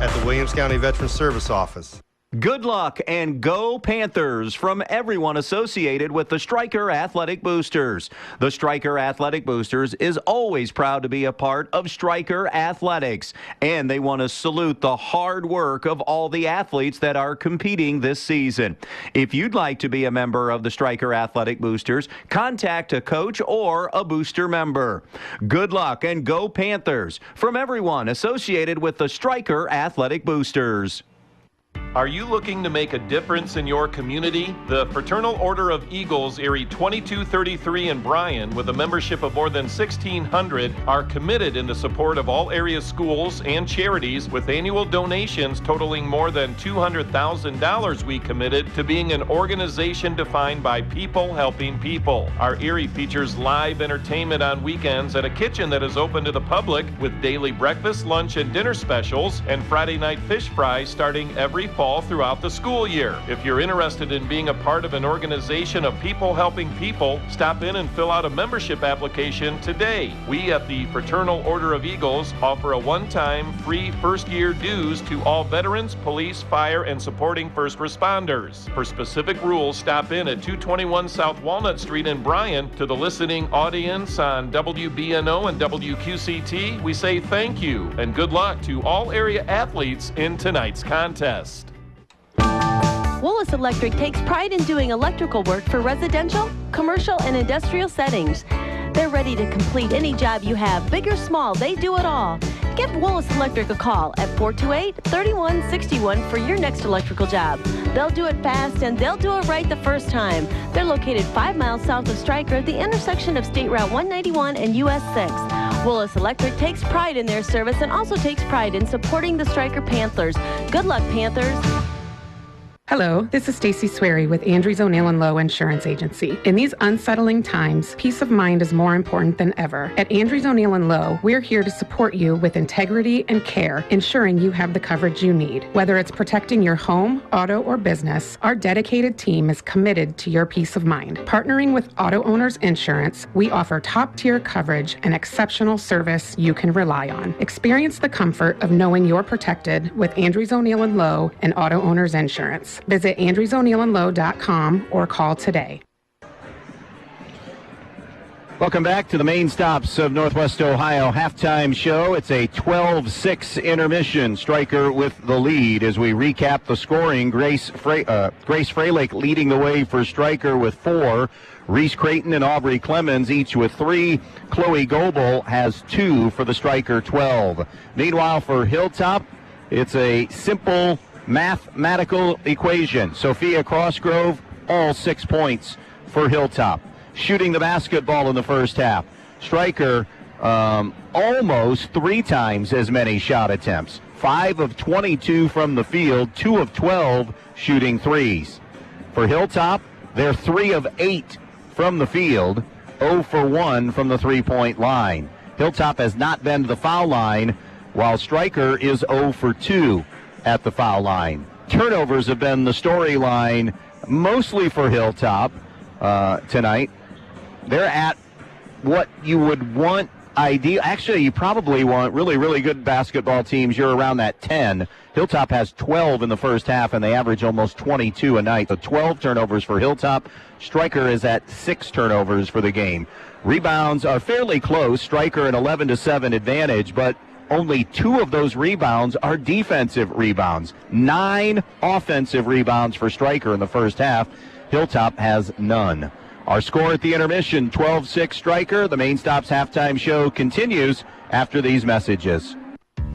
at the Williams County Veteran Service Office. Good luck and go Panthers from everyone associated with the Stryker Athletic Boosters. The Stryker Athletic Boosters is always proud to be a part of Stryker Athletics, and they want to salute the hard work of all the athletes that are competing this season. If you'd like to be a member of the Stryker Athletic Boosters, contact a coach or a booster member. Good luck and go Panthers from everyone associated with the Stryker Athletic Boosters. Are you looking to make a difference in your community? The Fraternal Order of Eagles, Erie 2233 in Bryan, with a membership of more than 1,600, are committed in the support of all area schools and charities, with annual donations totaling more than $200,000. We committed to being an organization defined by people helping people. Our Erie features live entertainment on weekends and a kitchen that is open to the public, with daily breakfast, lunch, and dinner specials, and Friday night fish fries starting every fall throughout the school year. If you're interested in being a part of an organization of people helping people, stop in and fill out a membership application today. We at the Fraternal Order of Eagles offer a one-time free first-year dues to all veterans, police, fire, and supporting first responders. For specific rules, stop in at 221 South Walnut Street in Bryan. To the listening audience on WBNO and WQCT, we say thank you and good luck to all area athletes in tonight's contest. Willis Electric takes pride in doing electrical work for residential, commercial, and industrial settings. They're ready to complete any job you have, big or small, they do it all. Give Willis Electric a call at 428-3161 for your next electrical job. They'll do it fast and they'll do it right the first time. They're located 5 miles south of Stryker at the intersection of State Route 191 and US 6. Willis Electric takes pride in their service and also takes pride in supporting the Stryker Panthers. Good luck, Panthers. Hello, this is Stacy Sweary with Andrews O'Neill & Lowe Insurance Agency. In these unsettling times, peace of mind is more important than ever. At Andrews O'Neill & Lowe, we're here to support you with integrity and care, ensuring you have the coverage you need. Whether it's protecting your home, auto, or business, our dedicated team is committed to your peace of mind. Partnering with Auto Owners Insurance, we offer top-tier coverage and exceptional service you can rely on. Experience the comfort of knowing you're protected with Andrews O'Neill & Lowe and Auto Owners Insurance. Visit AndrewsO'NeillandLowe.com or call today. Welcome back to the main stops of Northwest Ohio halftime show. It's a 12-6 intermission. Stryker with the lead as we recap the scoring. Grace Freilick leading the way for Stryker with 4. Reese Creighton and Aubrey Clemens each with 3. Chloe Goebel has 2 for the Stryker 12. Meanwhile, for Hilltop, it's a simple mathematical equation. Sophia Crossgrove, all 6 points for Hilltop. Shooting the basketball in the first half. Stryker almost 3 times as many shot attempts. 5 of 22 from the field, 2 of 12 shooting threes. For Hilltop, they're 3 of 8 from the field, 0 for 1 from the three-point line. Hilltop has not been to the foul line, while Stryker is 0 for 2 at the foul line. Turnovers have been the storyline mostly for Hilltop tonight. They're at what you would want ideal. Actually, you probably want really good basketball teams. You're around that 10. Hilltop has 12 in the first half, and they average almost 22 a night. So 12 turnovers for Hilltop. Stryker is at 6 turnovers for the game. Rebounds are fairly close. Stryker an 11-7 advantage, but only 2 of those rebounds are defensive rebounds. 9 offensive rebounds for Stryker in the first half. Hilltop has none. Our score at the intermission, 12-6 Stryker. The Main Stops halftime show continues after these messages.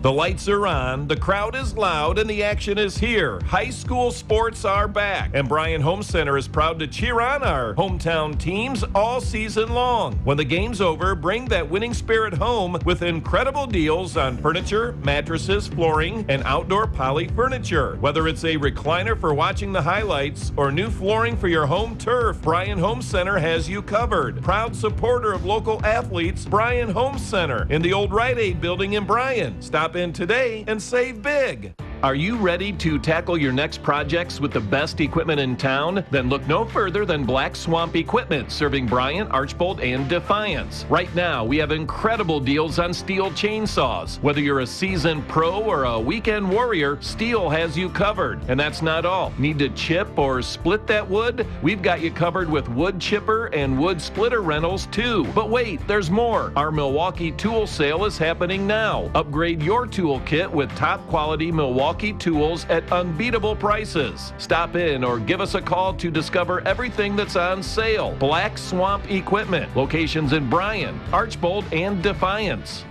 The lights are on, the crowd is loud, and the action is here. High school sports are back, and Bryan Home Center is proud to cheer on our hometown teams all season long. When the game's over, bring that winning spirit home with incredible deals on furniture, mattresses, flooring, and outdoor poly furniture. Whether it's a recliner for watching the highlights or new flooring for your home turf, Bryan Home Center has you covered. Proud supporter of local athletes, Bryan Home Center in the old Rite Aid building in Bryan. Stop in today and save big. Are you ready to tackle your next projects with the best equipment in town? Then look no further than Black Swamp Equipment, serving Bryan, Archbold, and Defiance. Right now, we have incredible deals on Steel chainsaws. Whether you're a seasoned pro or a weekend warrior, Steel has you covered. And that's not all. Need to chip or split that wood? We've got you covered with wood chipper and wood splitter rentals too. But wait, there's more. Our Milwaukee tool sale is happening now. Upgrade your tool kit with top quality Milwaukee tools at unbeatable prices. Stop in or give us a call to discover everything that's on sale. Black Swamp Equipment. Locations in Bryan, Archbold, and Defiance.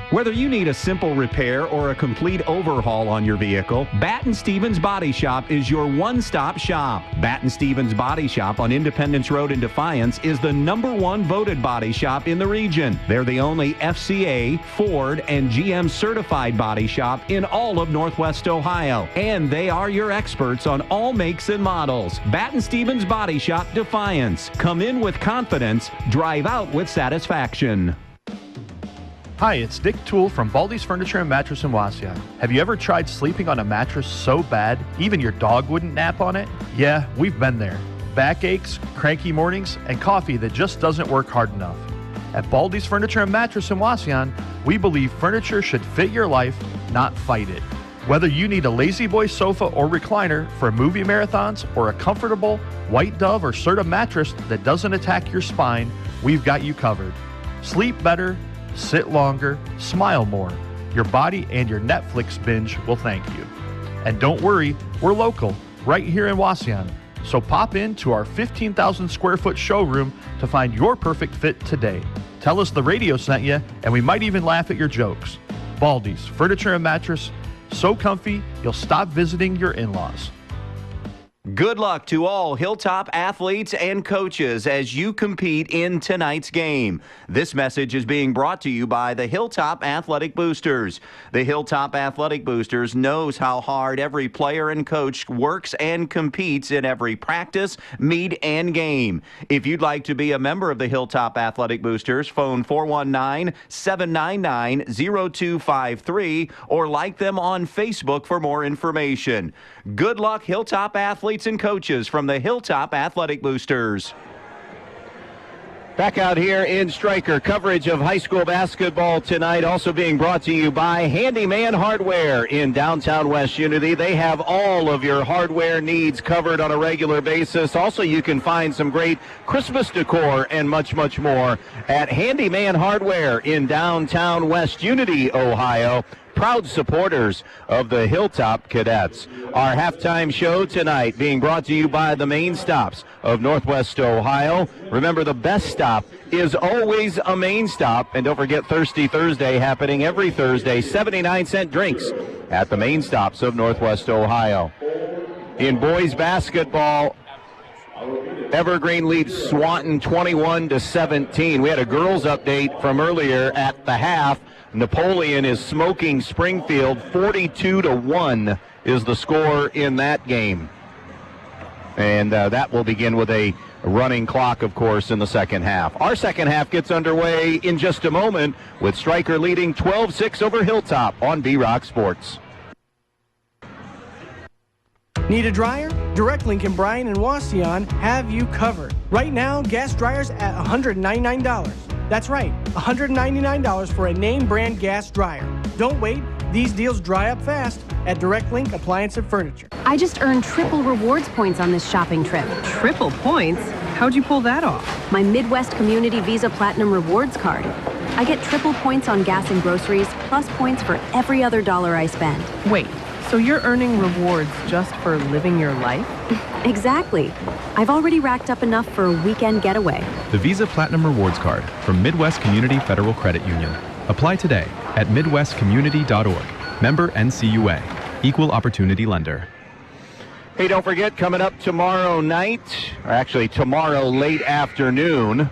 Whether you need a simple repair or a complete overhaul on your vehicle, Batten Stevens Body Shop is your one-stop shop. Batten Stevens Body Shop on Independence Road in Defiance is the #1 voted body shop in the region. They're the only FCA, Ford, and GM certified body shop in all of Northwest Ohio. And they are your experts on all makes and models. Batten Stevens Body Shop, Defiance. Come in with confidence, drive out with satisfaction. Hi, it's Nick Toole from Baldy's Furniture and Mattress in Waseon. Have you ever tried sleeping on a mattress so bad even your dog wouldn't nap on it? Yeah, we've been there. Backaches, cranky mornings, and coffee that just doesn't work hard enough. At Baldy's Furniture and Mattress in Waseon, we believe furniture should fit your life, not fight it. Whether you need a Lazy Boy sofa or recliner for movie marathons or a comfortable White Dove or Serta mattress that doesn't attack your spine, we've got you covered. Sleep better, sit longer, smile more. Your body and your Netflix binge will thank you. And don't worry, we're local, right here in Waseon. So pop into our 15,000 square foot showroom to find your perfect fit today. Tell us the radio sent you, and we might even laugh at your jokes. Baldy's Furniture and Mattress, so comfy you'll stop visiting your in-laws. Good luck to all Hilltop athletes and coaches as you compete in tonight's game. This message is being brought to you by the Hilltop Athletic Boosters. The Hilltop Athletic Boosters knows how hard every player and coach works and competes in every practice, meet, and game. If you'd like to be a member of the Hilltop Athletic Boosters, phone 419-799-0253 or like them on Facebook for more information. Good luck, Hilltop athletes and coaches from the Hilltop Athletic Boosters. Back out here in Stryker, coverage of high school basketball tonight also being brought to you by Handyman Hardware in downtown West Unity. They have all of your hardware needs covered on a regular basis. Also, you can find some great Christmas decor and much, much more at Handyman Hardware in downtown West Unity, Ohio. Proud supporters of the Hilltop Cadets. Our halftime show tonight being brought to you by the Main Stops of Northwest Ohio. Remember, the best stop is always a Main Stop. And don't forget Thirsty Thursday happening every Thursday. 79-cent drinks at the Main Stops of Northwest Ohio. In boys basketball, Evergreen leads Swanton 21-17. We had a girls update from earlier at the half. Napoleon is smoking Springfield. 42-1 is the score in that game. And that will begin with a running clock, of course, in the second half. Our second half gets underway in just a moment with Stryker leading 12-6 over Hilltop on B-Rock Sports. Need a dryer? Direct Link and Bryan and Wasion have you covered. Right now, gas dryers at $199. That's right, $199 for a name brand gas dryer. Don't wait, these deals dry up fast at Direct Link Appliance and Furniture. I just earned triple rewards points on this shopping trip. Triple points? How'd you pull that off? My Midwest Community Visa Platinum Rewards card. I get triple points on gas and groceries, plus points for every other dollar I spend. Wait, so you're earning rewards just for living your life? Exactly. I've already racked up enough for a weekend getaway. The Visa Platinum Rewards Card from Midwest Community Federal Credit Union. Apply today at midwestcommunity.org. Member NCUA. Equal Opportunity Lender. Hey, don't forget, coming up tomorrow night, or actually tomorrow late afternoon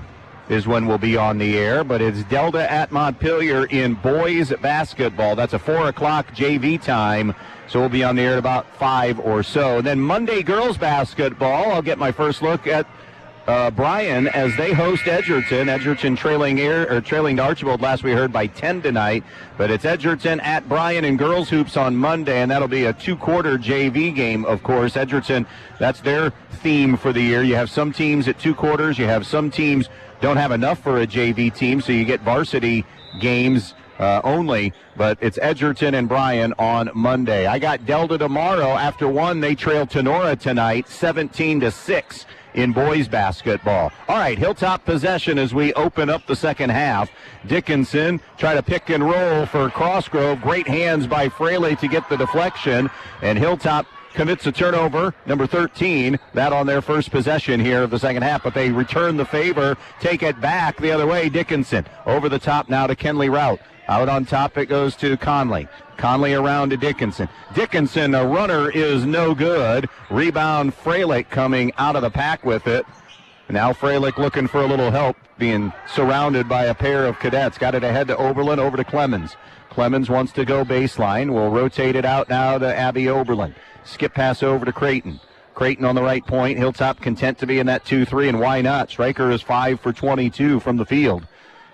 is when we'll be on the air, but it's Delta at Montpelier in boys basketball. That's a 4 o'clock JV time, so we'll be on the air at about 5 or so. And then Monday girls basketball, I'll get my first look at Bryan as they host Edgerton. Edgerton trailing to Archibald last we heard by 10 tonight, but it's Edgerton at Bryan in girls hoops on Monday, and that'll be a 2-quarter JV game, of course. Edgerton, that's their theme for the year. You have some teams at 2 quarters, you have some teams don't have enough for a JV team, so you get varsity games only, but it's Edgerton and Bryan on Monday. I got Delta tomorrow. After 1, they trail Tenora tonight, 17-6 in boys basketball. All right, Hilltop possession as we open up the second half. Dickinson try to pick and roll for Crossgrove. Great hands by Fraley to get the deflection, and Hilltop commits a turnover, number 13, that on their first possession here of the second half, but they return the favor, take it back the other way. Dickinson over the top now to Kenley Rout. Out on top it goes to Conley. Conley around to Dickinson. Dickinson, a runner, is no good. Rebound, Freilich coming out of the pack with it. Now Freilich looking for a little help, being surrounded by a pair of cadets. Got it ahead to Oberlin, over to Clemens. Clemens wants to go baseline. We'll rotate it out now to Abby Oberlin. Skip pass over to Creighton. Creighton on the right point. Hilltop content to be in that 2-3, and why not? Stryker is 5 for 22 from the field.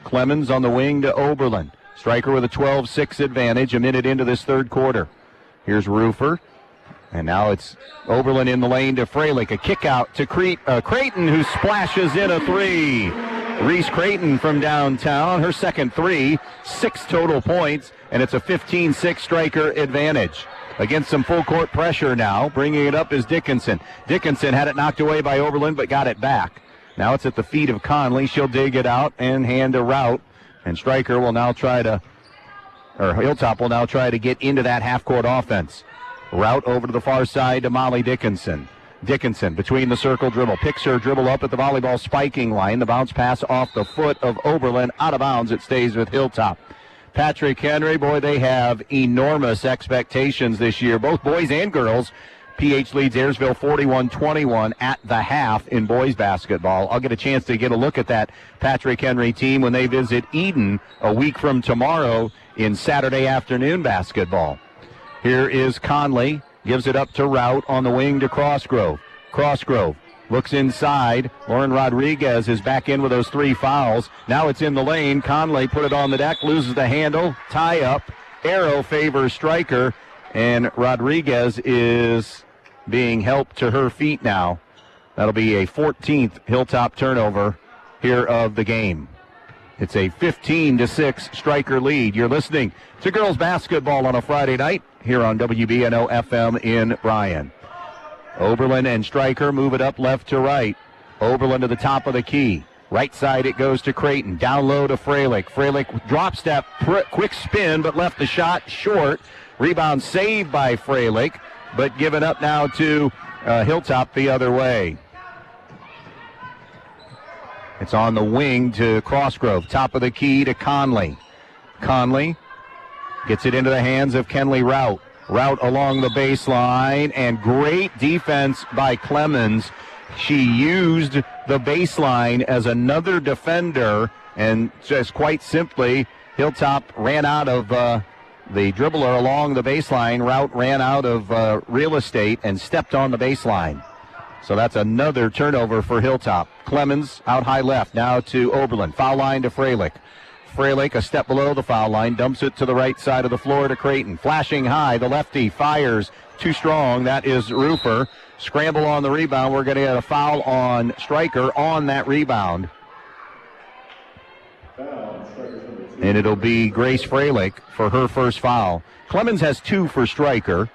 Clemens on the wing to Oberlin. Stryker with a 12-6 advantage a minute into this third quarter. Here's Rufer. And now it's Oberlin in the lane to Freilich. A kick out to Creighton, who splashes in a 3. Reese Creighton from downtown. Her second 3. 6 total points, and it's a 15-6 Stryker advantage. Against some full court pressure now. Bringing it up is Dickinson. Dickinson had it knocked away by Oberlin, but got it back. Now it's at the feet of Conley. She'll dig it out and hand to Rout. And Stryker will now Hilltop will now try to get into that half-court offense. Rout over to the far side to Molly Dickinson. Dickinson between the circle dribble. Picks her dribble up at the volleyball spiking line. The bounce pass off the foot of Oberlin. Out of bounds. It stays with Hilltop. Patrick Henry, boy, they have enormous expectations this year, both boys and girls. PH leads Ayersville 41-21 at the half in boys basketball. I'll get a chance to get a look at that Patrick Henry team when they visit Eden a week from tomorrow in Saturday afternoon basketball. Here is Conley, gives it up to Rout on the wing to Crossgrove. Crossgrove looks inside. Lauren Rodriguez is back in with those 3 fouls. Now it's in the lane. Conley put it on the deck, loses the handle. Tie up. Arrow favors Stryker, and Rodriguez is being helped to her feet now. That'll be a 14th Hilltop turnover here of the game. It's a 15-6 Stryker lead. You're listening to girls basketball on a Friday night here on WBNO FM in Bryan. Oberlin and Stryker move it up left to right. Oberlin to the top of the key. Right side it goes to Creighton. Down low to Freilich. Freilich drop step, quick spin, but left the shot short. Rebound saved by Freilich, but given up now to Hilltop the other way. It's on the wing to Crossgrove. Top of the key to Conley. Conley gets it into the hands of Kenley Rout. Rout along the baseline, and great defense by Clemens. She used the baseline as another defender, and just quite simply, Hilltop ran out of the dribbler along the baseline. Rout ran out of real estate and stepped on the baseline. So that's another turnover for Hilltop. Clemens out high left, now to Oberlin. Foul line to Freilich. Freilich a step below the foul line, dumps it to the right side of the floor to Creighton. Flashing high, the lefty fires too strong. That is Rufer. Scramble on the rebound. We're going to get a foul on Stryker on that rebound. And it'll be Grace Freilich for her first foul. Clemens has 2 for Stryker.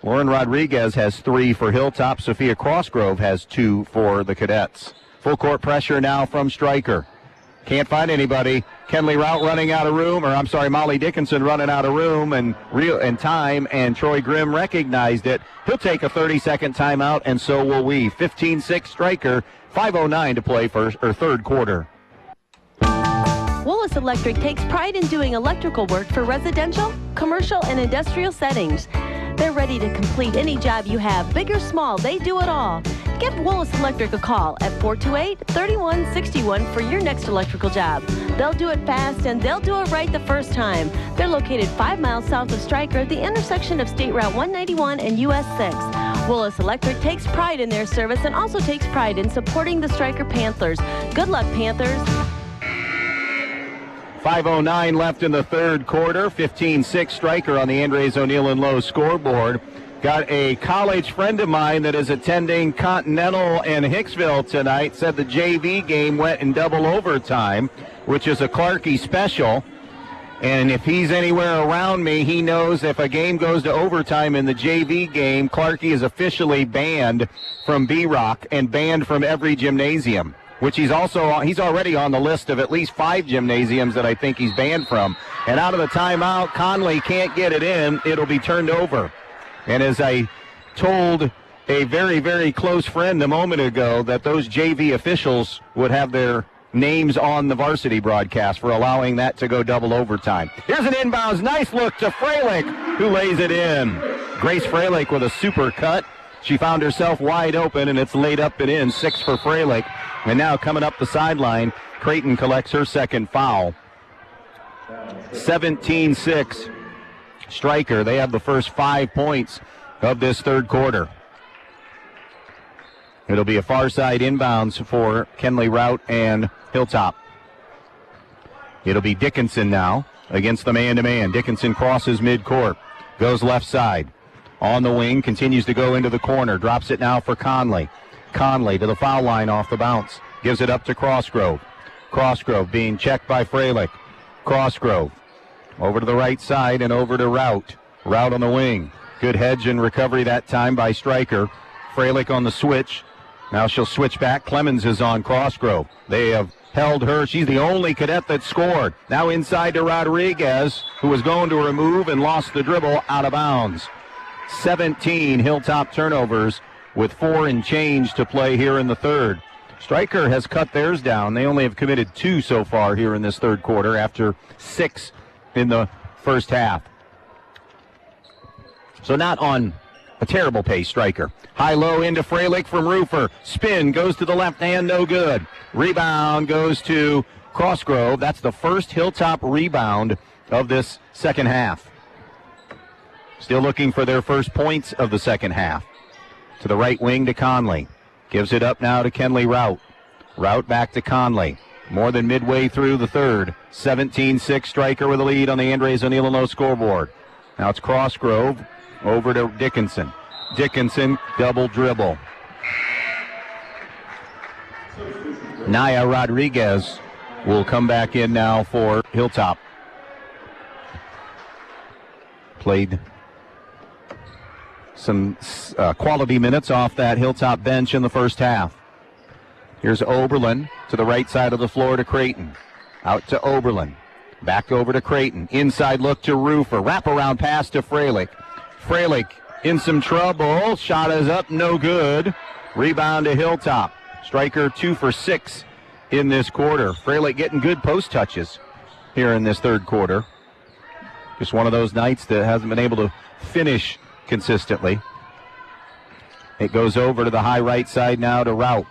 Lauren Rodriguez has 3 for Hilltop. Sophia Crossgrove has 2 for the Cadets. Full court pressure now from Stryker. Can't find anybody. Kenley Rout running out of room, or I'm sorry, Molly Dickinson running out of room and time, and Troy Grimm recognized it. He'll take a 30-second timeout, and so will we. 15-6 Stryker, 5:09 to play third quarter. Willis Electric takes pride in doing electrical work for residential, commercial, and industrial settings. They're ready to complete any job you have, big or small, they do it all. Give Willis Electric a call at 428-3161 for your next electrical job. They'll do it fast and they'll do it right the first time. They're located 5 miles south of Stryker at the intersection of State Route 191 and US 6. Willis Electric takes pride in their service and also takes pride in supporting the Stryker Panthers. Good luck, Panthers. 5:09 left in the third quarter. 15-6 Stryker on the Andres O'Neill and Lowe scoreboard. Got a college friend of mine that is attending Continental and Hicksville tonight. Said the JV game went in double overtime, which is a Clarkie special. And if he's anywhere around me, he knows if a game goes to overtime in the JV game, Clarkie is officially banned from B-Rock and banned from every gymnasium, which he's already on the list of at least 5 gymnasiums that I think he's banned from. And out of the timeout, Conley can't get it in. It'll be turned over. And as I told a very, very close friend a moment ago, that those JV officials would have their names on the varsity broadcast for allowing that to go double overtime. Here's an inbounds. Nice look to Freilich, who lays it in. Grace Freilich with a super cut. She found herself wide open, and it's laid up and in. 6 for Freilich. And now coming up the sideline, Creighton collects her second foul. 17-6. Stryker, they have the first 5 points of this third quarter. It'll be a far side inbounds for Kenley Rout and Hilltop. It'll be Dickinson now against the man-to-man. Dickinson crosses midcourt, goes left side. On the wing, continues to go into the corner, drops it now for Conley. Conley to the foul line off the bounce, gives it up to Crossgrove. Crossgrove being checked by Freilich. Crossgrove over to the right side and over to Rout. Rout on the wing. Good hedge and recovery that time by Stryker. Freilich on the switch. Now she'll switch back. Clemens is on Crossgrove. They have held her. She's the only cadet that scored. Now inside to Rodriguez, who was going to remove and lost the dribble out of bounds. 17 Hilltop turnovers with 4 and change to play here in the third. Stryker has cut theirs down. They only have committed 2 so far here in this third quarter after 6 in the first half. So not on A terrible pace, Stryker. High-low into Freilich from Roofer. Spin goes to the left hand, no good. Rebound goes to Crossgrove. That's the first Hilltop rebound of this second half. Still looking for their first points of the second half. To the right wing to Conley. Gives it up now to Kenley Rout. Rout back to Conley. More than midway through the third. 17-6, Stryker with a lead on the Andres O'Neill Low scoreboard. Now it's Crossgrove over to Dickinson. Dickinson, double dribble. Naya Rodriguez will come back in now for Hilltop. Played some quality minutes off that Hilltop bench in the first half. Here's Oberlin to the right side of the floor to Creighton. Out to Oberlin. Back over to Creighton. Inside look to Roofer. Wraparound pass to Freilich. Freilich in some trouble. Shot is up, no good. Rebound to Hilltop. Stryker 2 for 6 in this quarter. Freilich getting good post touches here in this third quarter. Just one of those nights that hasn't been able to finish consistently. It goes over to the high right side now to Rout.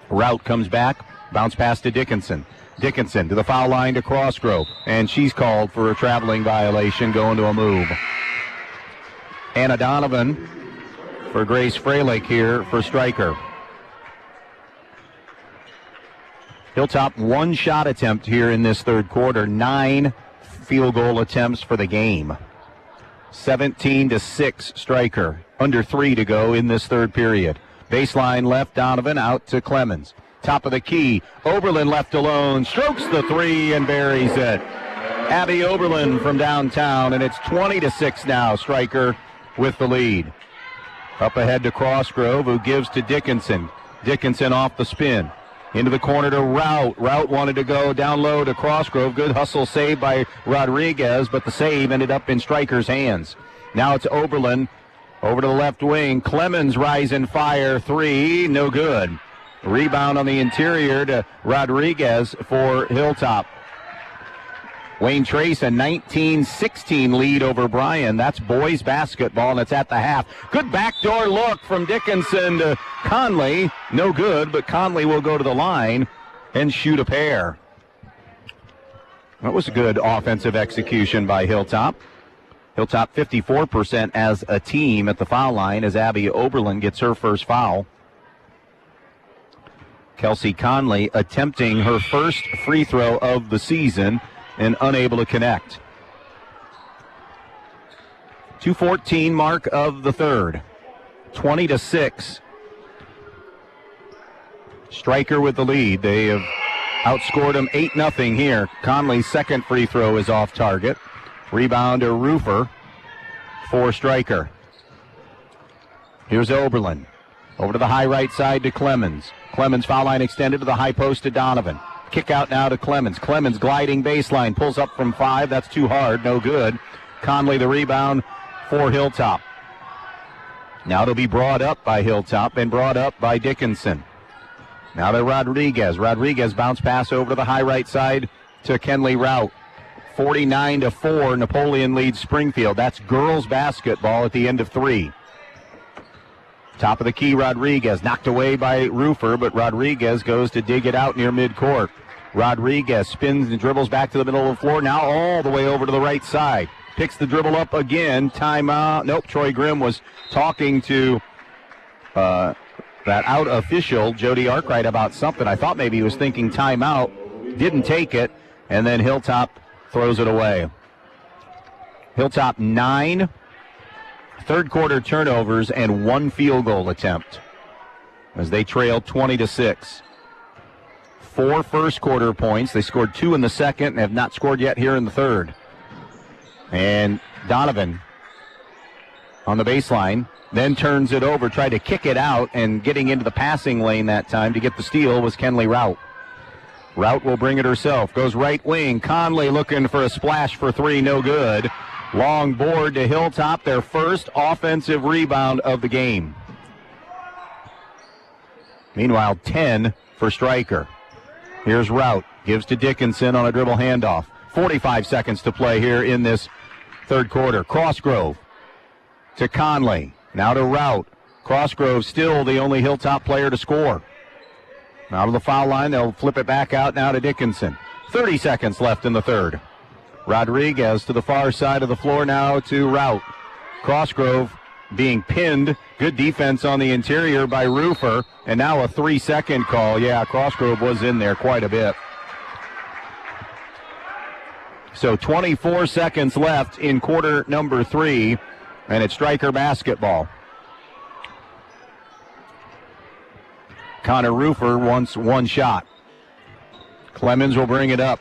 Rout comes back, bounce pass to Dickinson. Dickinson to the foul line to Crossgrove, and she's called for a traveling violation going to a move. Anna Donovan for Grace Freilich here for Stryker. Hilltop one shot attempt here in this third quarter, 9 field goal attempts for the game. 17-6 Stryker, under 3 to go in this third period. Baseline left, Donovan out to Clemens. Top of the key, Oberlin left alone, strokes the 3 and buries it. Abby Oberlin from downtown, and it's 20-6 now, Stryker with the lead. Up ahead to Crossgrove, who gives to Dickinson. Dickinson off the spin. Into the corner to Rout. Rout wanted to go down low to Crossgrove. Good hustle save by Rodriguez, but the save ended up in Stryker's hands. Now it's Oberlin over to the left wing. Clemens rise and fire 3, no good. Rebound on the interior to Rodriguez for Hilltop. Wayne Trace, a 19-16 lead over Bryan. That's boys basketball, and it's at the half. Good backdoor look from Dickinson to Conley. No good, but Conley will go to the line and shoot a pair. That was a good offensive execution by Hilltop. Hilltop 54% as a team at the foul line as Abby Oberlin gets her first foul. Kelsey Conley attempting her first free throw of the season and unable to connect. 2:14 mark of the third. 20-6. Stryker with the lead. They have outscored them 8-0 here. Conley's second free throw is off target. Rebound to Roofer for Stryker. Here's Oberlin. Over to the high right side to Clemens. Clemens foul line extended to the high post to Donovan. Kick out now to Clemens. Clemens gliding baseline. Pulls up from 5. That's too hard. No good. Conley the rebound for Hilltop. Now it'll be brought up by Hilltop and brought up by Dickinson. Now to Rodriguez. Rodriguez bounce pass over to the high right side to Kenley Rout. 49-4. Napoleon leads Springfield. That's girls basketball at the end of 3. Top of the key, Rodriguez. Knocked away by Roofer, but Rodriguez goes to dig it out near midcourt. Rodriguez spins and dribbles back to the middle of the floor. Now all the way over to the right side. Picks the dribble up again. Timeout. Nope, Troy Grimm was talking to that out official, Jody Arkwright, about something. I thought maybe he was thinking timeout. Didn't take it, and then Hilltop throws it away. Hilltop 9 third quarter turnovers and 1 field goal attempt as they trailed 20-6. 4 first quarter points. They scored 2 in the second and have not scored yet here in the third. And Donovan on the baseline, then turns it over, tried to kick it out, and getting into the passing lane that time to get the steal was Kenley Rout. Rout will bring it herself. Goes right wing. Conley looking for a splash for 3. No good. Long board to Hilltop, their first offensive rebound of the game. Meanwhile, 10 for Stryker. Here's Rout. Gives to Dickinson on a dribble handoff. 45 seconds to play here in this third quarter. Crossgrove to Conley. Now to Rout. Crossgrove still the only Hilltop player to score. Out of the foul line, they'll flip it back out now to Dickinson. 30 seconds left in the third. Rodriguez to the far side of the floor now to Rout. Crossgrove being pinned. Good defense on the interior by Roofer. And now a 3-second call. Yeah, Crossgrove was in there quite a bit. So 24 seconds left in quarter number 3. And it's Stryker basketball. Connor Roofer wants one shot. Clemens will bring it up.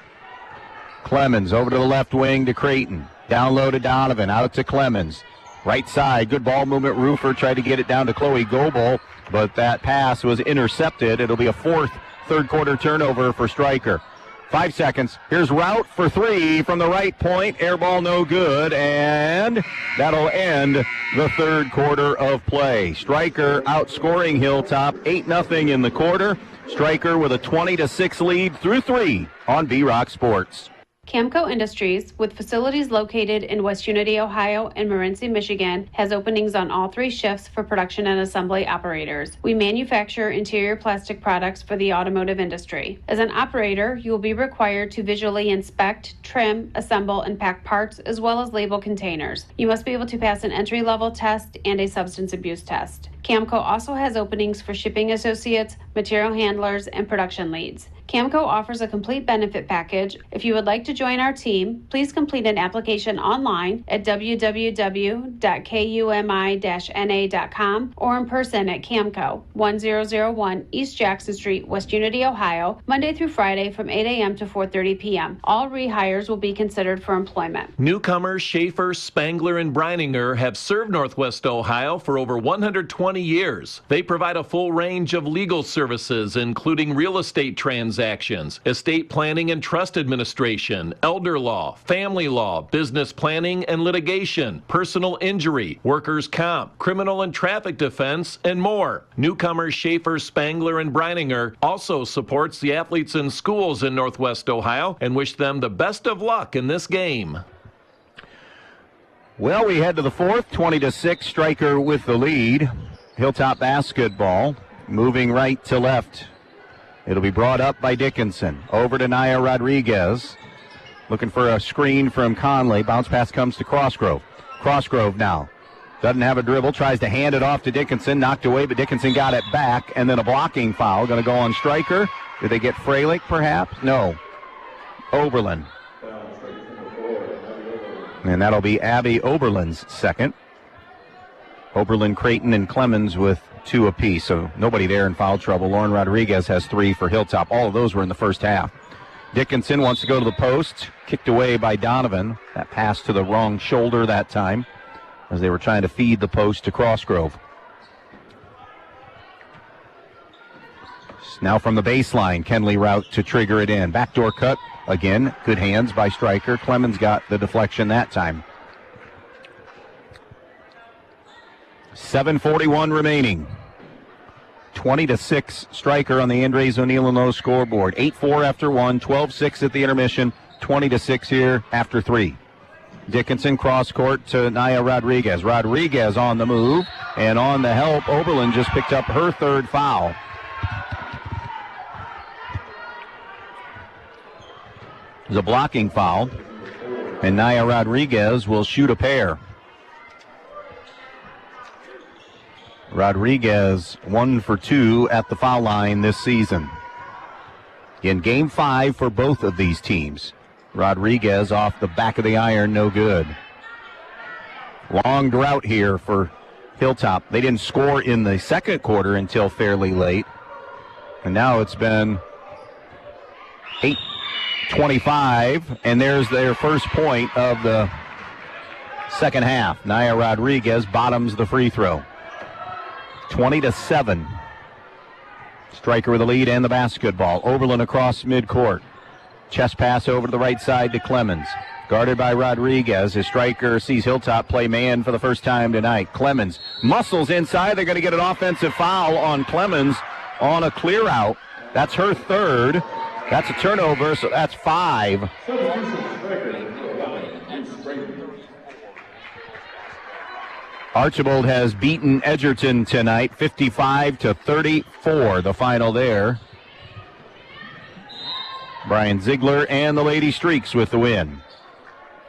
Clemens over to the left wing to Creighton. Down low to Donovan. Out to Clemens. Right side. Good ball movement. Roofer tried to get it down to Chloe Goebel, but that pass was intercepted. It'll be a fourth third-quarter turnover for Stryker. 5 seconds. Here's Rout for 3 from the right point. Air ball no good, and that'll end the third quarter of play. Stryker outscoring Hilltop 8-0 in the quarter. Stryker with a 20-6 lead through 3 on B-Rock Sports. Camco Industries, with facilities located in West Unity, Ohio and Morenci, Michigan, has openings on all 3 shifts for production and assembly operators. We manufacture interior plastic products for the automotive industry. As an operator, you will be required to visually inspect, trim, assemble, and pack parts, as well as label containers. You must be able to pass an entry-level test and a substance abuse test. Camco also has openings for shipping associates, material handlers, and production leads. Camco offers a complete benefit package. If you would like to join our team, please complete an application online at www.kumi-na.com or in person at Camco, 1001 East Jackson Street, West Unity, Ohio, Monday through Friday from 8 a.m. to 4:30 p.m. All rehires will be considered for employment. Newcomers Schaefer, Spangler, and Breininger have served Northwest Ohio for over 120 years. They provide a full range of legal services, including real estate transactions, estate planning and trust administration, elder law, family law, business planning and litigation, personal injury, workers' comp, criminal and traffic defense, and more. Newcomers Schaefer, Spangler, and Breininger also supports the athletes in schools in Northwest Ohio and wish them the best of luck in this game. Well, we head to the fourth, 20-6, Stryker with the lead. Hilltop basketball moving right to left. It'll be brought up by Dickinson. Over to Naya Rodriguez. Looking for a screen from Conley. Bounce pass comes to Crossgrove. Crossgrove now. Doesn't have a dribble. Tries to hand it off to Dickinson. Knocked away, but Dickinson got it back. And then a blocking foul. Going to go on Stryker. Did they get Freilich, perhaps? No. Oberlin. And that'll be Abby Oberlin's second. Oberlin, Creighton, and Clemens with 2 apiece, so nobody there in foul trouble. Lauren Rodriguez has 3 for Hilltop. All of those were in the first half. Dickinson wants to go to the post. Kicked away by Donovan. That pass to the wrong shoulder that time as they were trying to feed the post to Crossgrove. Now from the baseline, Kenley Rout to trigger it in. Backdoor cut. Again, good hands by Stryker. Clemens got the deflection that time. 7:41 remaining. 20-6 Stryker on the Andres O'Neill and Lowe scoreboard. 8-4 after 1, 12-6 at the intermission, 20-6 here after 3. Dickinson cross court to Naya Rodriguez. Rodriguez on the move and on the help. Oberlin just picked up her 3rd foul. There's a blocking foul, and Naya Rodriguez will shoot a pair. Rodriguez 1 for 2 at the foul line this season. In game 5 for both of these teams. Rodriguez off the back of the iron, no good. Long drought here for Hilltop. They didn't score in the second quarter until fairly late. And now it's been 8:25, and there's their first point of the second half. Naya Rodriguez bottoms the free throw. 20-7. Stryker with the lead and the basketball. Oberlin across midcourt. Chest pass over to the right side to Clemens. Guarded by Rodriguez as Stryker sees Hilltop play man for the first time tonight. Clemens muscles inside. They're going to get an offensive foul on Clemens on a clear out. That's her 3rd. That's a turnover, so that's 5. Archibald has beaten Edgerton tonight, 55-34, the final there. Brian Ziegler and the Lady Streaks with the win.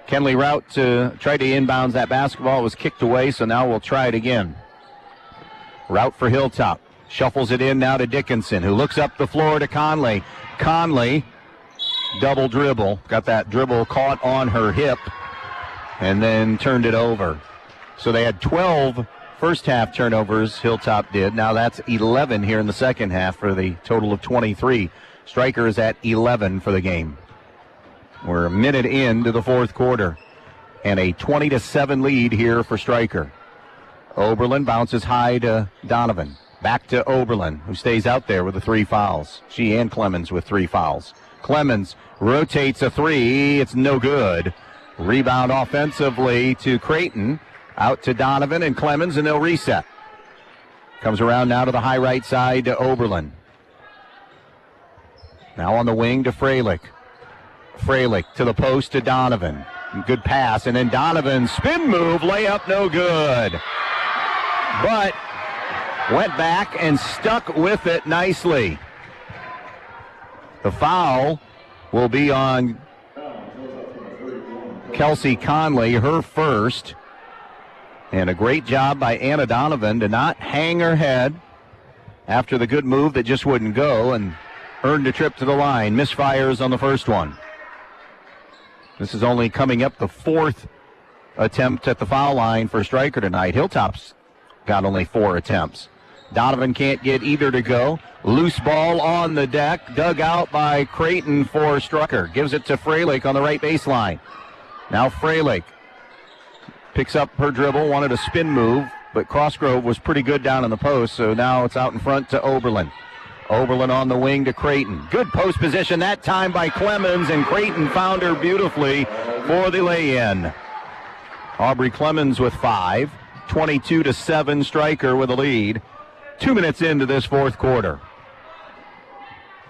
Kenley Rout tried to inbounds that basketball. It was kicked away, so now we'll try it again. Rout for Hilltop. Shuffles it in now to Dickinson, who looks up the floor to Conley. Conley, double dribble. Got that dribble caught on her hip and then turned it over. So they had 12 first half turnovers, Hilltop did. Now that's 11 here in the second half for the total of 23. Stryker is at 11 for the game. We're a minute into the fourth quarter and a 20-7 lead here for Stryker. Oberlin bounces high to Donovan. Back to Oberlin, who stays out there with the 3 fouls. She and Clemens with 3 fouls. Clemens rotates a 3. It's no good. Rebound offensively to Creighton. Out to Donovan and Clemens, and they'll reset. Comes around now to the high right side to Oberlin. Now on the wing to Freilich. Freilich to the post to Donovan. Good pass, and then Donovan spin move, layup no good. But went back and stuck with it nicely. The foul will be on Kelsey Conley, her first. And a great job by Anna Donovan to not hang her head after the good move that just wouldn't go, and earned a trip to the line. Misfires on the first one. This is only coming up the 4th attempt at the foul line for Stryker tonight. Hilltop's got only 4 attempts. Donovan can't get either to go. Loose ball on the deck, dug out by Creighton for Stryker. Gives it to Freilich on the right baseline. Now Freilich picks up her dribble, wanted a spin move, but Crossgrove was pretty good down in the post, so now it's out in front to Oberlin. Oberlin on the wing to Creighton. Good post position that time by Clemens, and Creighton found her beautifully for the lay-in. Aubrey Clemens with 5, 22-7, Stryker with a lead. 2 minutes into this fourth quarter.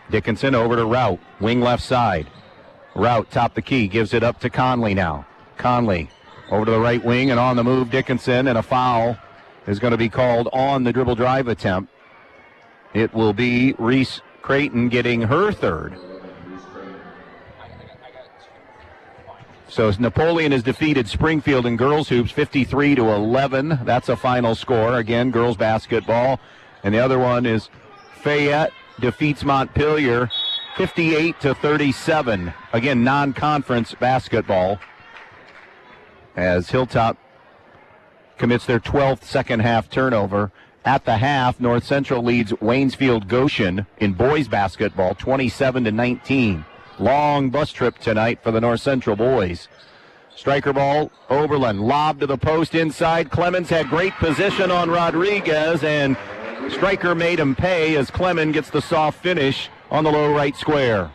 Dickinson over to Rout, wing left side. Rout top the key, gives it up to Conley now. Conley over to the right wing, and on the move, Dickinson, and a foul is going to be called on the dribble drive attempt. It will be Reese Creighton getting her third. So Napoleon has defeated Springfield in girls hoops 53-11. That's a final score. Again, girls basketball. And the other one is Fayette defeats Montpelier 58-37. Again, non-conference basketball, as Hilltop commits their 12th second half turnover. At the half, North Central leads Waynesfield Goshen in boys basketball 27-19. Long bus trip tonight for the North Central boys. Stryker ball, Oberlin, lob to the post inside. Clemens had great position on Rodriguez, and Stryker made him pay as Clemens gets the soft finish on the low right square.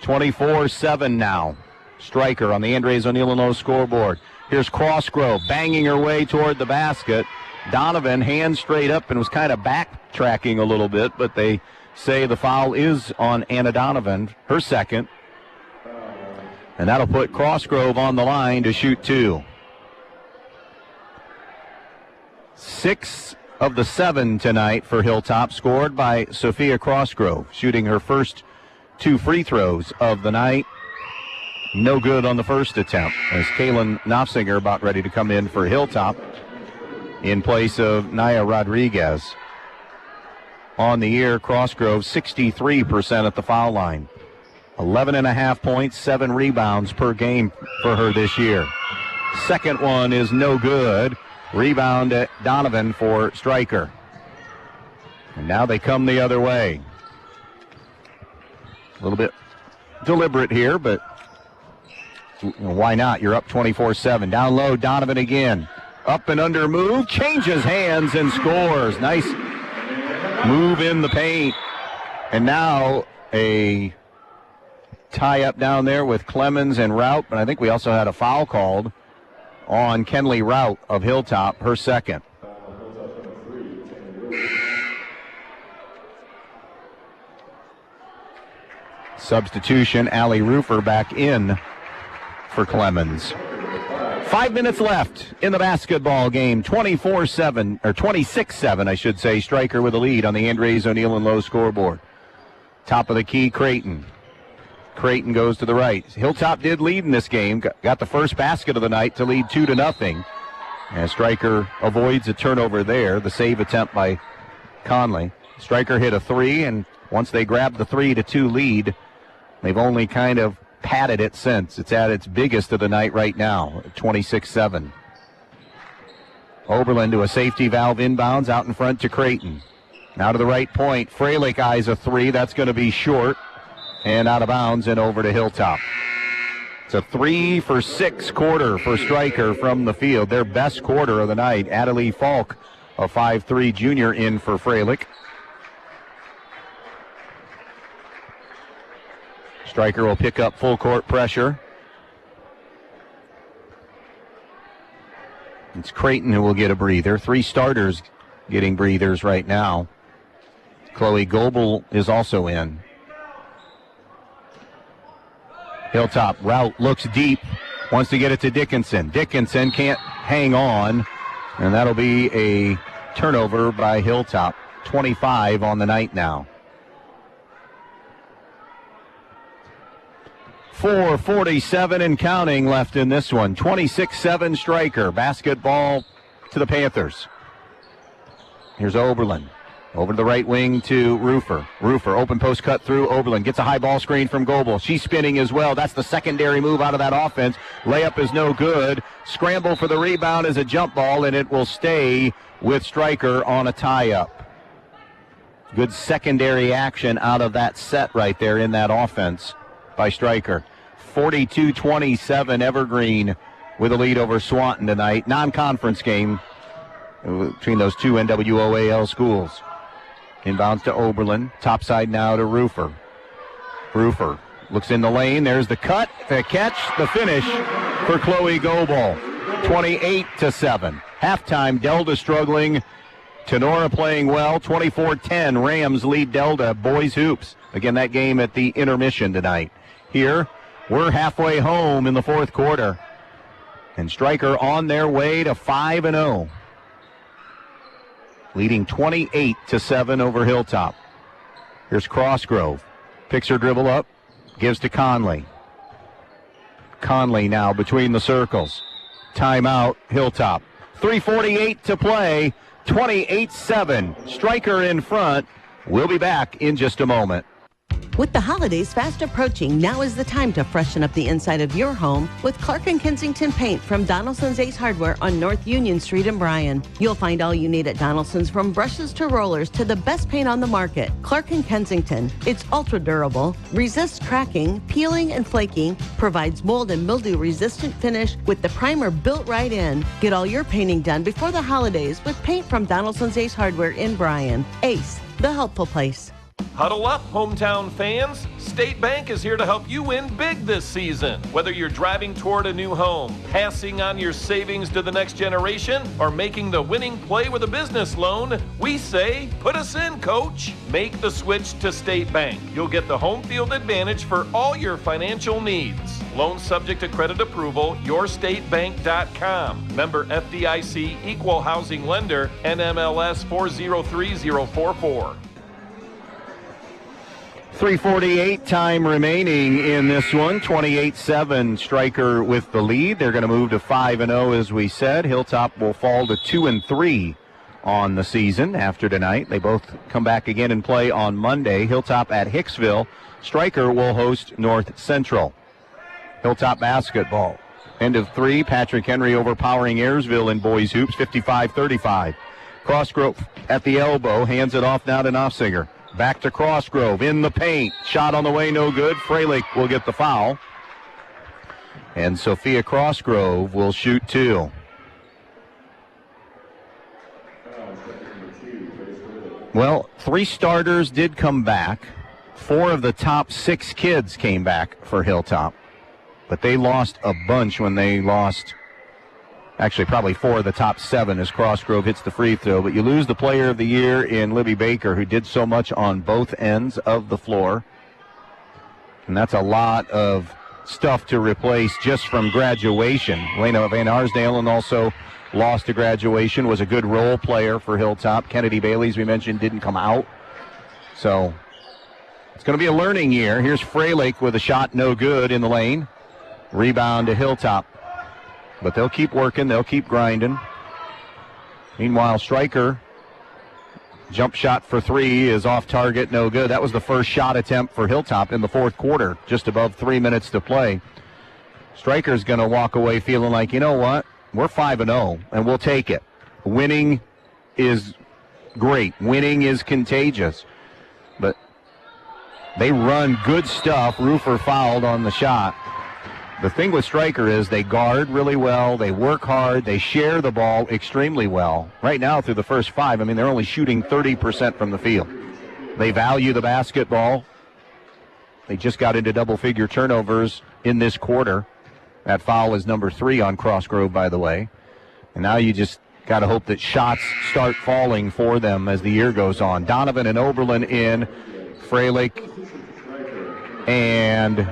24-7 now. Stryker on the Andres O'Neill and Low scoreboard. Here's Crossgrove banging her way toward the basket. Donovan, hands straight up, and was kind of backtracking a little bit, but they say the foul is on Anna Donovan, her second. And that'll put Crossgrove on the line to shoot 2. 6 of the 7 tonight for Hilltop scored by Sophia Crossgrove, shooting her first 2 free throws of the night. No good on the first attempt, as Kaylin Knopfsinger about ready to come in for Hilltop in place of Naya Rodriguez. On the year, Crossgrove 63% at the foul line. 11.5 points, 7 rebounds per game for her this year. Second one is no good. Rebound at Donovan for Stryker. And now they come the other way. A little bit deliberate here, but why not? You're up 24-7. Down low, Donovan again. Up and under move, changes hands and scores. Nice move in the paint. And now a tie-up down there with Clemens and Rout, but I think we also had a foul called on Kenley Rout of Hilltop, her second. Substitution, Allie Rufer back in for Clemens. 5 minutes left in the basketball game. 24-7, or 26-7, I should say. Stryker with a lead on the Andres O'Neill and Lowe scoreboard. Top of the key, Creighton. Creighton goes to the right. Hilltop did lead in this game. Got the first basket of the night to lead 2-0. And Stryker avoids a turnover there. The save attempt by Conley. Stryker hit a three, and once they grabbed the 3-2 lead, they've only kind of padded it since. It's at its biggest of the night right now, 26-7. Oberlin to a safety valve inbounds out in front to Creighton. Now to the right point. Freilich eyes a three. That's going to be short and out of bounds and over to Hilltop. It's a 3-for-6 quarter for Stryker from the field. Their best quarter of the night. Adelie Falk, a 5'3 junior, in for Freilich. Stryker will pick up full court pressure. It's Creighton who will get a breather. 3 starters getting breathers right now. Chloe Goebel is also in. Hilltop route looks deep. Wants to get it to Dickinson. Dickinson can't hang on. And that'll be a turnover by Hilltop. 25 on the night now. 4:47 and counting left in this one. 26-7 Stryker. Basketball to the Panthers. Here's Oberlin. Over to the right wing to Rufer. Rufer, open post cut through. Oberlin gets a high ball screen from Goebel. She's spinning as well. That's the secondary move out of that offense. Layup is no good. Scramble for the rebound is a jump ball, and it will stay with Stryker on a tie-up. Good secondary action out of that set right there in that offense by Stryker. 42-27 Evergreen with a lead over Swanton tonight. Non-conference game between those two NWOAL schools. Inbounds to Oberlin. Topside now to Rufer. Rufer looks in the lane. There's the cut, the catch, the finish for Chloe Goebel. 28-7. Halftime, Delta struggling. Tenora playing well. 24-10. Rams lead Delta. Boys hoops. Again, that game at the intermission tonight. Here, we're halfway home in the fourth quarter. And Stryker on their way to 5-0. Leading 28-7 over Hilltop. Here's Crossgrove. Picks her dribble up. Gives to Conley. Conley now between the circles. Timeout, Hilltop. 3:48 to play. 28-7. Stryker in front. We'll be back in just a moment. With the holidays fast approaching, now is the time to freshen up the inside of your home with Clark & Kensington Paint from Donaldson's Ace Hardware on North Union Street in Bryan. You'll find all you need at Donaldson's, from brushes to rollers to the best paint on the market. Clark & Kensington. It's ultra durable, resists cracking, peeling, and flaking, provides mold and mildew resistant finish with the primer built right in. Get all your painting done before the holidays with paint from Donaldson's Ace Hardware in Bryan. Ace, the helpful place. Huddle up, hometown fans. State Bank is here to help you win big this season. Whether you're driving toward a new home, passing on your savings to the next generation, or making the winning play with a business loan, we say, put us in, coach. Make the switch to State Bank. You'll get the home field advantage for all your financial needs. Loan subject to credit approval, yourstatebank.com. Member FDIC, equal housing lender, NMLS 403044. 3:48 time remaining in this one. 28-7 Stryker with the lead. They're going to move to 5-0 as we said. Hilltop will fall to 2-3 on the season after tonight. They both come back again and play on Monday. Hilltop at Hicksville. Stryker will host North Central. Hilltop basketball. End of 3. Patrick Henry overpowering Ayersville in boys hoops, 55-35. Crossgrove at the elbow, hands it off now to Knopfsinger. Back to Crossgrove in the paint. Shot on the way, no good. Freilich will get the foul. And Sophia Crossgrove will shoot 2. Well, 3 starters did come back. 4 of the top 6 kids came back for Hilltop. But they lost a bunch when they lost. Actually, probably 4 of the top 7 as Crossgrove hits the free throw. But you lose the player of the year in Libby Baker, who did so much on both ends of the floor. And that's a lot of stuff to replace just from graduation. Lena Van Arsdalen also lost to graduation, was a good role player for Hilltop. Kennedy Bailey, as we mentioned, didn't come out. So it's going to be a learning year. Here's Freilich with a shot no good in the lane. Rebound to Hilltop. But they'll keep working. They'll keep grinding. Meanwhile, Stryker, jump shot for three is off target, no good. That was the first shot attempt for Hilltop in the fourth quarter, just above 3 minutes to play. Stryker's going to walk away feeling like, you know what, we're 5-0, and we'll take it. Winning is great. Winning is contagious. But they run good stuff. Rufer fouled on the shot. The thing with Stryker is they guard really well, they work hard, they share the ball extremely well. Right now, through the first five, they're only shooting 30% from the field. They value the basketball. They just got into double-figure turnovers in this quarter. That foul is number 3 on Crossgrove, by the way. And now you just got to hope that shots start falling for them as the year goes on. Donovan and Oberlin in, Freilich and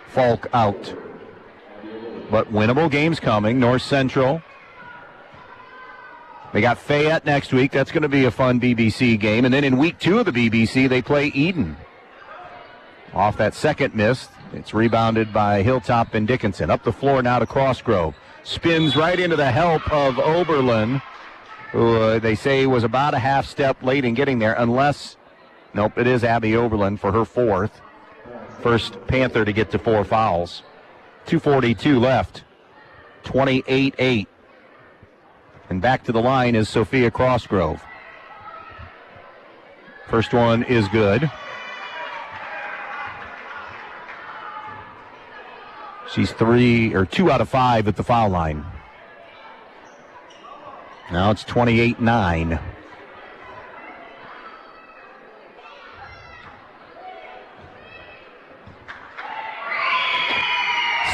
Falk out. But winnable games coming. North Central. They got Fayette next week. That's going to be a fun BBC game. And then in week 2 of the BBC, they play Eden. Off that second miss, it's rebounded by Hilltop and Dickinson. Up the floor now to Crossgrove. Spins right into the help of Oberlin, who they say was about a half step late in getting there, unless, nope, it is Abby Oberlin for her 4th. First Panther to get to 4 fouls. 2:42 left. 28-8. And back to the line is Sophia Crossgrove. First one is good. She's 2 out of 5 at the foul line. Now it's 28-9.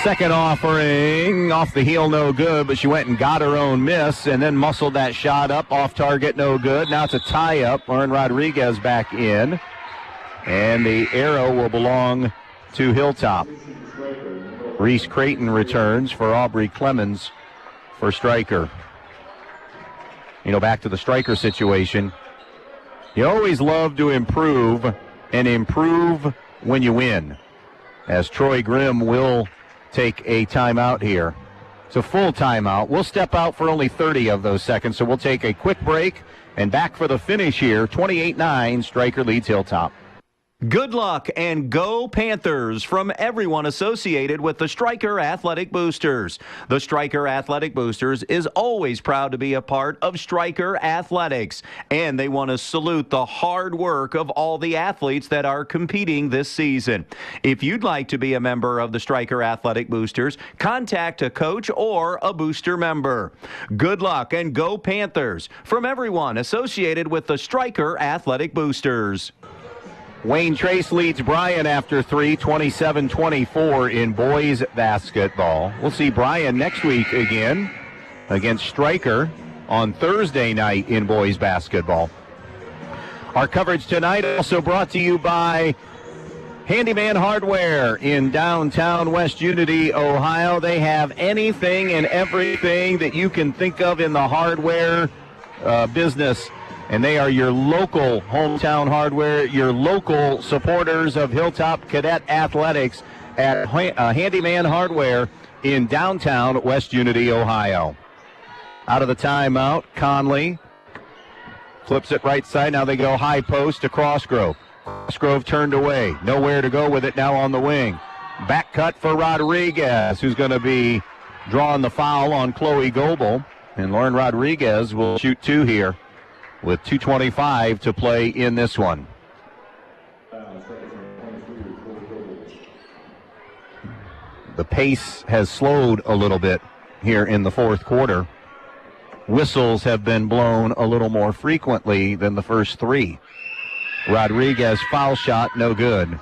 Second offering, off the heel, no good, but she went and got her own miss and then muscled that shot up, off target, no good. Now it's a tie-up. Lauren Rodriguez back in, and the arrow will belong to Hilltop. Reese Creighton returns for Aubrey Clemens for Stryker. Back to the Stryker situation. You always love to improve, and improve when you win, as Troy Grimm will take a timeout here. It's a full timeout. We'll step out for only 30 of those seconds, so we'll take a quick break and back for the finish here. 28-9, Stryker leads Hilltop. Good luck and go Panthers from everyone associated with the Stryker Athletic Boosters. The Stryker Athletic Boosters is always proud to be a part of Stryker Athletics, and they want to salute the hard work of all the athletes that are competing this season. If you'd like to be a member of the Stryker Athletic Boosters, contact a coach or a booster member. Good luck and go Panthers from everyone associated with the Stryker Athletic Boosters. Wayne Trace leads Bryan after 3, 27-24 in boys basketball. We'll see Bryan next week again against Stryker on Thursday night in boys basketball. Our coverage tonight also brought to you by Handyman Hardware in downtown West Unity, Ohio. They have anything and everything that you can think of in the hardware business. And they are your local hometown hardware, your local supporters of Hilltop Cadet Athletics at Handyman Hardware in downtown West Unity, Ohio. Out of the timeout, Conley flips it right side. Now they go high post to Crossgrove. Crossgrove turned away. Nowhere to go with it now on the wing. Back cut for Rodriguez, who's going to be drawing the foul on Chloe Goebel. And Lauren Rodriguez will shoot 2 here, with 2:25 to play in this one. The pace has slowed a little bit here in the fourth quarter. Whistles have been blown a little more frequently than the first 3. Rodriguez foul shot, no good.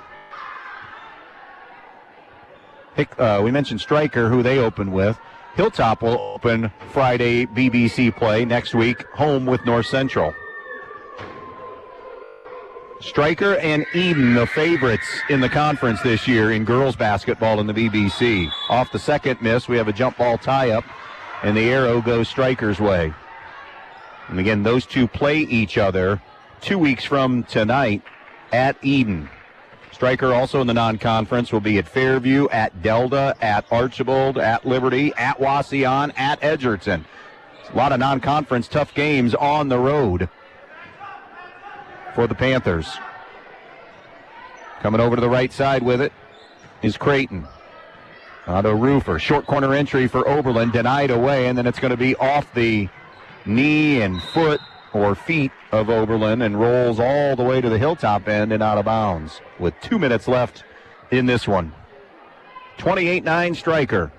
We mentioned Stryker, who they opened with. Hilltop will open Friday BBC play next week, home with North Central. Stryker and Eden, the favorites in the conference this year in girls basketball in the BBC. Off the second miss, we have a jump ball tie-up, and the arrow goes Stryker's way. And again, those two play each other 2 weeks from tonight at Eden. Stryker also in the non-conference will be at Fairview, at Delta, at Archibald, at Liberty, at Wauseon, at Edgerton. A lot of non-conference tough games on the road for the Panthers. Coming over to the right side with it is Creighton. To Roofer. Short corner entry for Oberlin, denied away, and then it's going to be off the knee and foot or feet of Oberlin and rolls all the way to the Hilltop end and out of bounds with 2 minutes left in this one. 28-9 Stryker.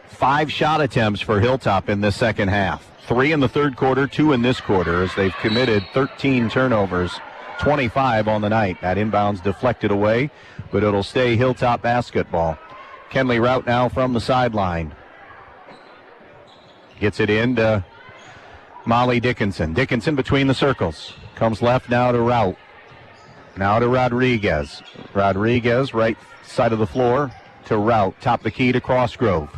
5 shot attempts for Hilltop in this second half. 3 in the third quarter, 2 in this quarter, as they've committed 13 turnovers, 25 on the night. That inbound's deflected away, but it'll stay Hilltop basketball. Kenley Rout now from the sideline. Gets it in to Molly Dickinson. Dickinson between the circles. Comes left now to Rout. Now to Rodriguez. Rodriguez, right side of the floor to Rout. Top the key to Crossgrove.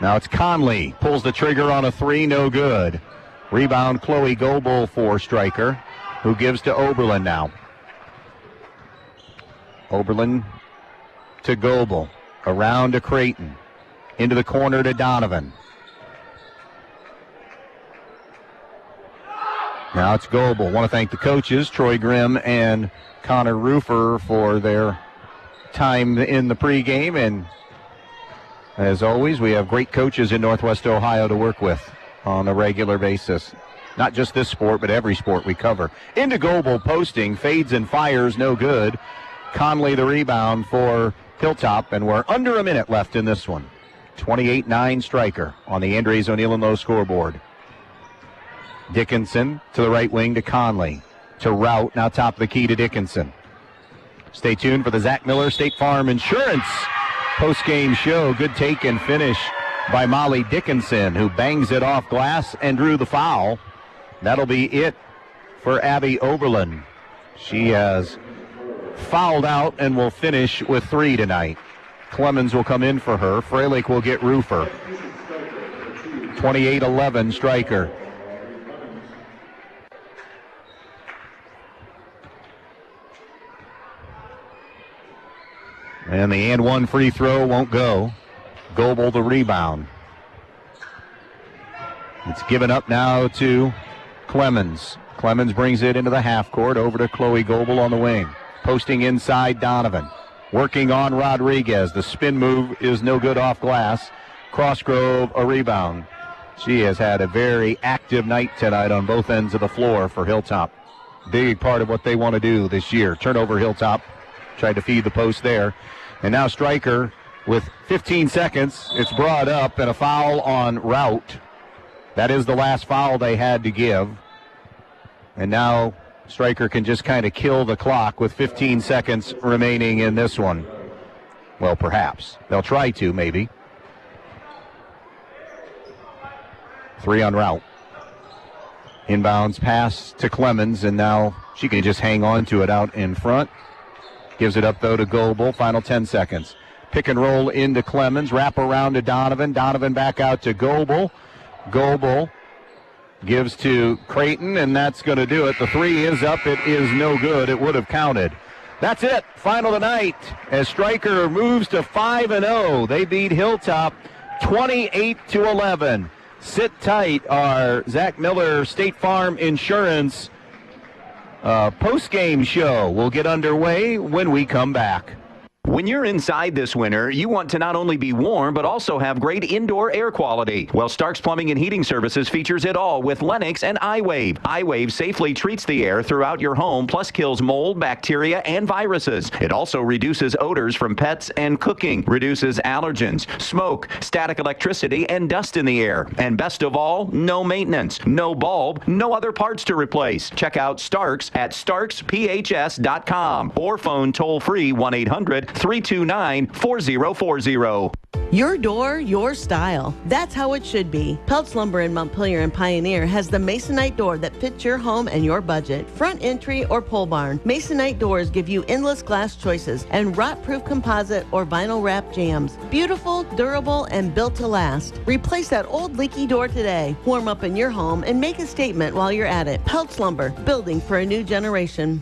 Now it's Conley. Pulls the trigger on a 3, no good. Rebound Chloe Goebel for Stryker, who gives to Oberlin now. Oberlin to Goebel. Around to Creighton. Into the corner to Donovan. Now it's Goebel. Want to thank the coaches, Troy Grimm and Connor Roofer, for their time in the pregame. And as always, we have great coaches in Northwest Ohio to work with on a regular basis. Not just this sport, but every sport we cover. Into Goebel, posting, fades and fires, no good. Conley the rebound for Hilltop, and we're under a minute left in this one. 28-9 Stryker on the Andres O'Neill and Lowe scoreboard. Dickinson to the right wing to Conley. To Rout, now top of the key to Dickinson. Stay tuned for the Zach Miller State Farm Insurance post-game show. Good take and finish by Molly Dickinson, who bangs it off glass and drew the foul. That'll be it for Abby Oberlin. She has fouled out and will finish with 3 tonight. Clemens will come in for her. Freilich will get Roofer. 28-11 Stryker. And the and one free throw won't go. Goebel the rebound. It's given up now to Clemens. Clemens brings it into the half court over to Chloe Goebel on the wing. Posting inside Donovan. Working on Rodriguez. The spin move is no good off glass. Crossgrove a rebound. She has had a very active night tonight on both ends of the floor for Hilltop. Big part of what they want to do this year. Turnover Hilltop. Tried to feed the post there. And now Stryker with 15 seconds. It's brought up and a foul on Rout. That is the last foul they had to give. And now Stryker can just kind of kill the clock with 15 seconds remaining in this one. Well, perhaps. They'll try to, maybe. 3 on Rout. Inbounds pass to Clemens, and now she can just hang on to it out in front. Gives it up, though, to Goebel. Final 10 seconds. Pick and roll into Clemens. Wrap around to Donovan. Donovan back out to Goebel. Goebel gives to Creighton, and that's going to do it. The 3 is up. It is no good. It would have counted. That's it. Final tonight as Stryker moves to 5-0. They beat Hilltop 28-11. Sit tight. Our Zach Miller State Farm Insurance post-game show will get underway when we come back. When you're inside this winter, you want to not only be warm, but also have great indoor air quality. Well, Stark's Plumbing and Heating Services features it all with Lennox and iWave. iWave safely treats the air throughout your home, plus kills mold, bacteria, and viruses. It also reduces odors from pets and cooking, reduces allergens, smoke, static electricity, and dust in the air. And best of all, no maintenance, no bulb, no other parts to replace. Check out Stark's at starksphs.com or phone toll-free 1-800-329-4040. Your door, your style. That's how it should be. Peltz Lumber in Montpelier and Pioneer has the Masonite door that fits your home and your budget. Front entry or pole barn. Masonite doors give you endless glass choices and rot-proof composite or vinyl wrap jambs. Beautiful, durable, and built to last. Replace that old leaky door today. Warm up in your home and make a statement while you're at it. Peltz Lumber, building for a new generation.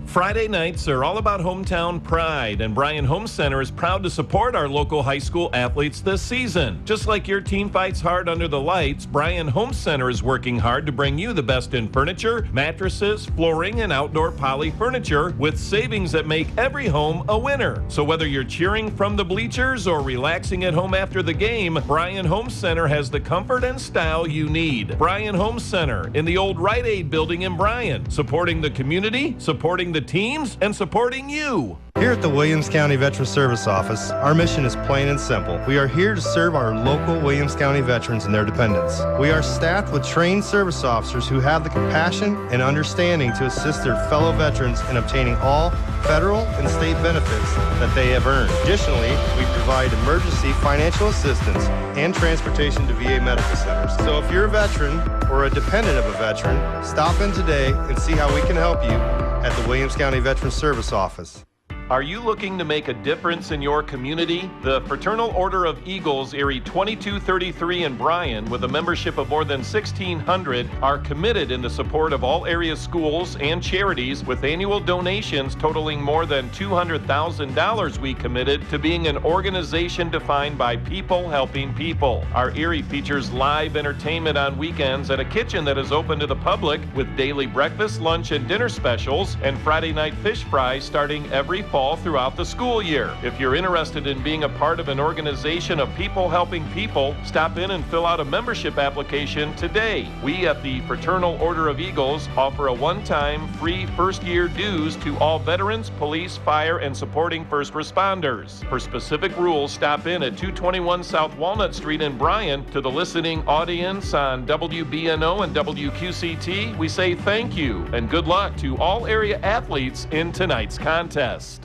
Friday nights are all about hometown pride, and Bryan Home Center is proud to support our local high school athletes this season. Just like your team fights hard under the lights, Bryan Home Center is working hard to bring you the best in furniture, mattresses, flooring, and outdoor poly furniture with savings that make every home a winner. So whether you're cheering from the bleachers or relaxing at home after the game, Bryan Home Center has the comfort and style you need. Bryan Home Center in the old Rite Aid building in Bryan, supporting the community, supporting the teams, and supporting you. Here at the Williams County Veteran Service Office, our mission is plain and simple. We are here to serve our local Williams County veterans and their dependents. We are staffed with trained service officers who have the compassion and understanding to assist their fellow veterans in obtaining all federal and state benefits that they have earned. Additionally, we provide emergency financial assistance and transportation to VA medical centers. So if you're a veteran or a dependent of a veteran, stop in today and see how we can help you at the Williams County Veteran Service Office. Are you looking to make a difference in your community? The Fraternal Order of Eagles, Erie 2233 in Bryan, with a membership of more than 1,600, are committed in the support of all area schools and charities, with annual donations totaling more than $200,000. We committed to being an organization defined by people helping people. Our Erie features live entertainment on weekends at a kitchen that is open to the public, with daily breakfast, lunch, and dinner specials, and Friday night fish fries starting every fall throughout the school year. If you're interested in being a part of an organization of people helping people, stop in and fill out a membership application today. We at the Fraternal Order of Eagles offer a one-time free first-year dues to all veterans, police, fire, and supporting first responders. For specific rules, stop in at 221 South Walnut Street in Bryan. To the listening audience on WBNO and WQCT, we say thank you and good luck to all area athletes in tonight's contest.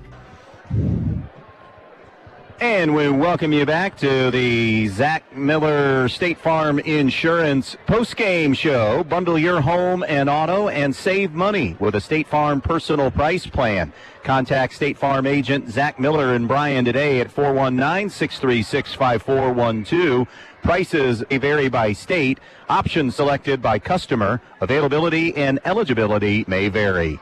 And we welcome you back to the Zach Miller State Farm Insurance postgame show. Bundle your home and auto and save money with a State Farm personal price plan. Contact State Farm agent Zach Miller in Bryan today at 419-636-5412. Prices vary by state. Options selected by customer. Availability and eligibility may vary.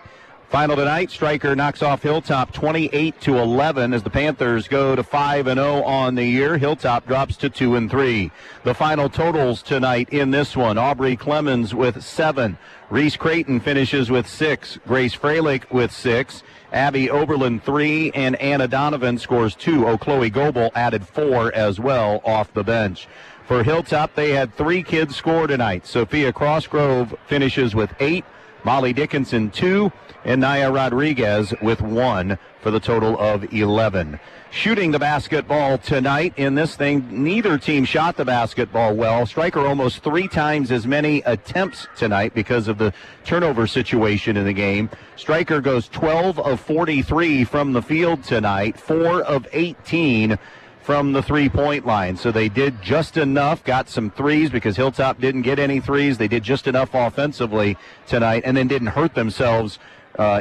Final tonight, Stryker knocks off Hilltop 28-11 as the Panthers go to 5-0 on the year. Hilltop drops to 2-3. The final totals tonight in this one: Aubrey Clemens with 7, Reese Creighton finishes with 6, Grace Freilich with 6, Abby Oberlin 3, and Anna Donovan scores 2. Chloe Goebel added 4 as well off the bench. For Hilltop, they had 3 kids score tonight. Sophia Crossgrove finishes with 8, Molly Dickinson 2, and Naya Rodriguez with 1 for the total of 11. Shooting the basketball tonight in this thing, neither team shot the basketball well. Stryker almost 3 times as many attempts tonight because of the turnover situation in the game. Stryker goes 12 of 43 from the field tonight, 4 of 18 from the three-point line. So they did just enough, got some threes because Hilltop didn't get any threes. They did just enough offensively tonight and then didn't hurt themselves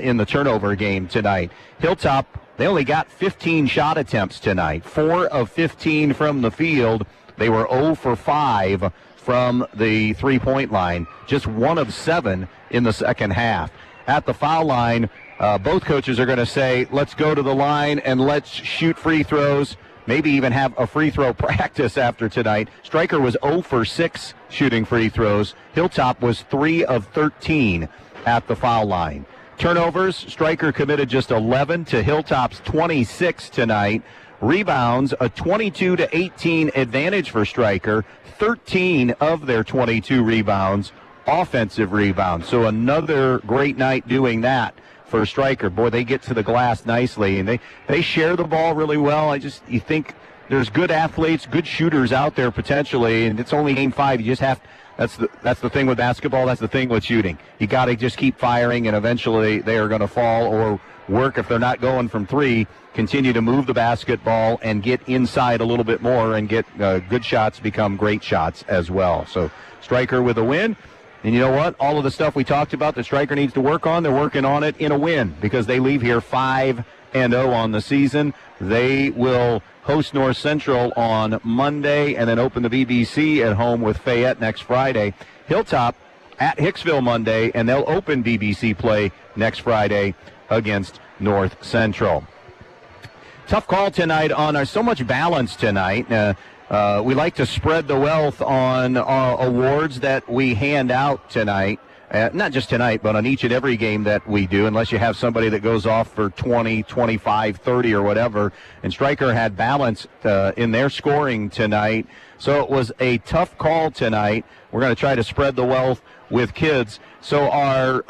in the turnover game tonight. Hilltop, they only got 15 shot attempts tonight, 4 of 15 from the field. They were 0 for 5 from the three-point line, just 1 of 7 in the second half. At the foul line, both coaches are going to say, let's go to the line and let's shoot free throws, maybe even have a free throw practice after tonight. Stryker was 0 for 6 shooting free throws. Hilltop was 3 of 13 at the foul line. Turnovers, Stryker committed just 11 to Hilltop's 26 tonight. Rebounds, a 22-18 advantage for Stryker. 13 of their 22 rebounds, offensive rebounds. So another great night doing that for Stryker. Boy, they get to the glass nicely, and they share the ball really well. You think there's good athletes, good shooters out there potentially, and it's only game 5. You just have That's the thing with basketball. That's the thing with shooting. You got to just keep firing, and eventually they are going to fall or work if they're not going from three. Continue to move the basketball and get inside a little bit more and get good shots become great shots as well. So Stryker with a win. And you know what? All of the stuff we talked about that Stryker needs to work on, they're working on it in a win because they leave here 5-0 on the season. They will host North Central on Monday and then open the BBC at home with Fayette next Friday. Hilltop at Hicksville Monday, and they'll open BBC play next Friday against North Central. Tough call tonight on so much balance tonight. We like to spread the wealth on awards that we hand out tonight. Not just tonight, but on each and every game that we do, unless you have somebody that goes off for 20, 25, 30 or whatever. And Stryker had balance in their scoring tonight. So it was a tough call tonight. We're going to try to spread the wealth with kids. So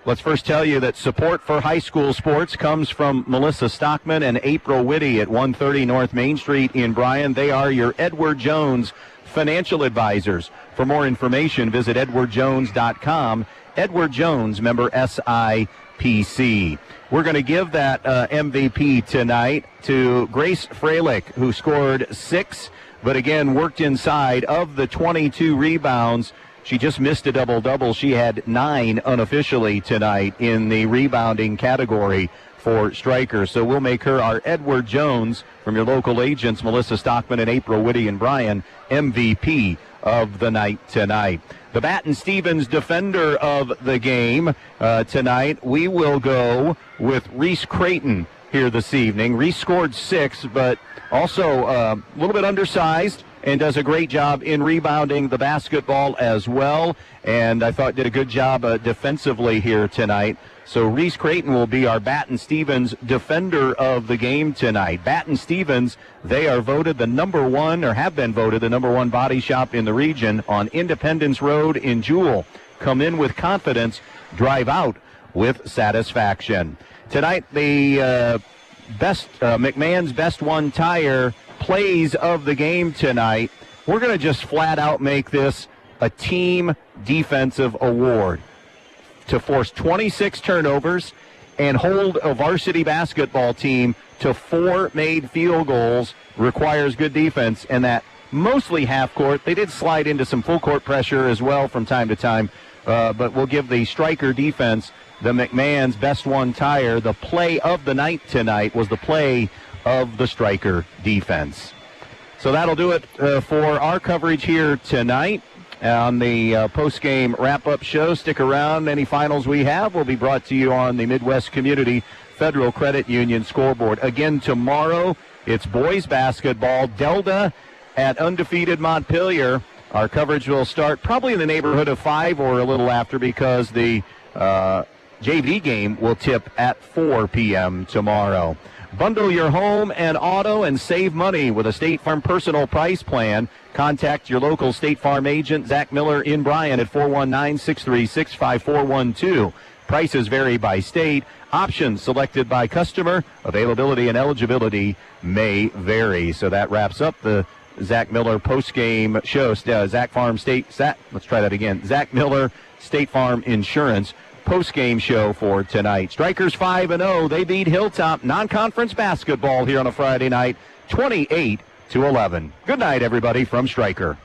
let's first tell you that support for high school sports comes from Melissa Stockman and April Whitty at 130 North Main Street in Bryan. They are your Edward Jones financial advisors. For more information, visit edwardjones.com. Edward Jones, member SIPC. We're going to give that MVP tonight to Grace Freilich, who scored 6, but again worked inside. Of the 22 rebounds, she just missed a double-double. She had 9 unofficially tonight in the rebounding category for Stryker. So we'll make her our Edward Jones from your local agents, Melissa Stockman and April Whitty and Bryan, MVP of the night tonight. The Baton Stevens defender of the game tonight, we will go with Reese Creighton here this evening. Reese scored 6, but also a little bit undersized, and does a great job in rebounding the basketball as well. And I thought did a good job defensively here tonight. So Reese Creighton will be our Baton Stevens defender of the game tonight. Baton Stevens, they are voted the number 1, or have been voted the number 1 body shop in the region on Independence Road in Jewell. Come in with confidence, drive out with satisfaction. Tonight, the McMahon's Best One Tire plays of the game tonight. We're going to just flat out make this a team defensive award. To force 26 turnovers and hold a varsity basketball team to 4 made field goals requires good defense, and that mostly half court. They did slide into some full court pressure as well from time to time, but we'll give the Stryker defense the McMahon's Best One Tire. The play of the night tonight was the play of the Stryker defense. So that'll do it for our coverage here tonight on the post-game wrap-up show. Stick around. Any finals we have will be brought to you on the Midwest Community Federal Credit Union scoreboard. Again, tomorrow, it's boys basketball. Delta at undefeated Montpelier. Our coverage will start probably in the neighborhood of 5 or a little after, because the JV game will tip at 4 p.m. tomorrow. Bundle your home and auto and save money with a State Farm personal price plan. Contact your local State Farm agent, Zach Miller in Bryan, at 419-636-5412. Prices vary by state. Options selected by customer. Availability and eligibility may vary. So that wraps up the Zach Miller post-game show. Zach Miller State Farm Insurance post-game show for tonight. Strikers 5-0. They beat Hilltop non-conference basketball here on a Friday night, 28-11. Good night, everybody, from Stryker.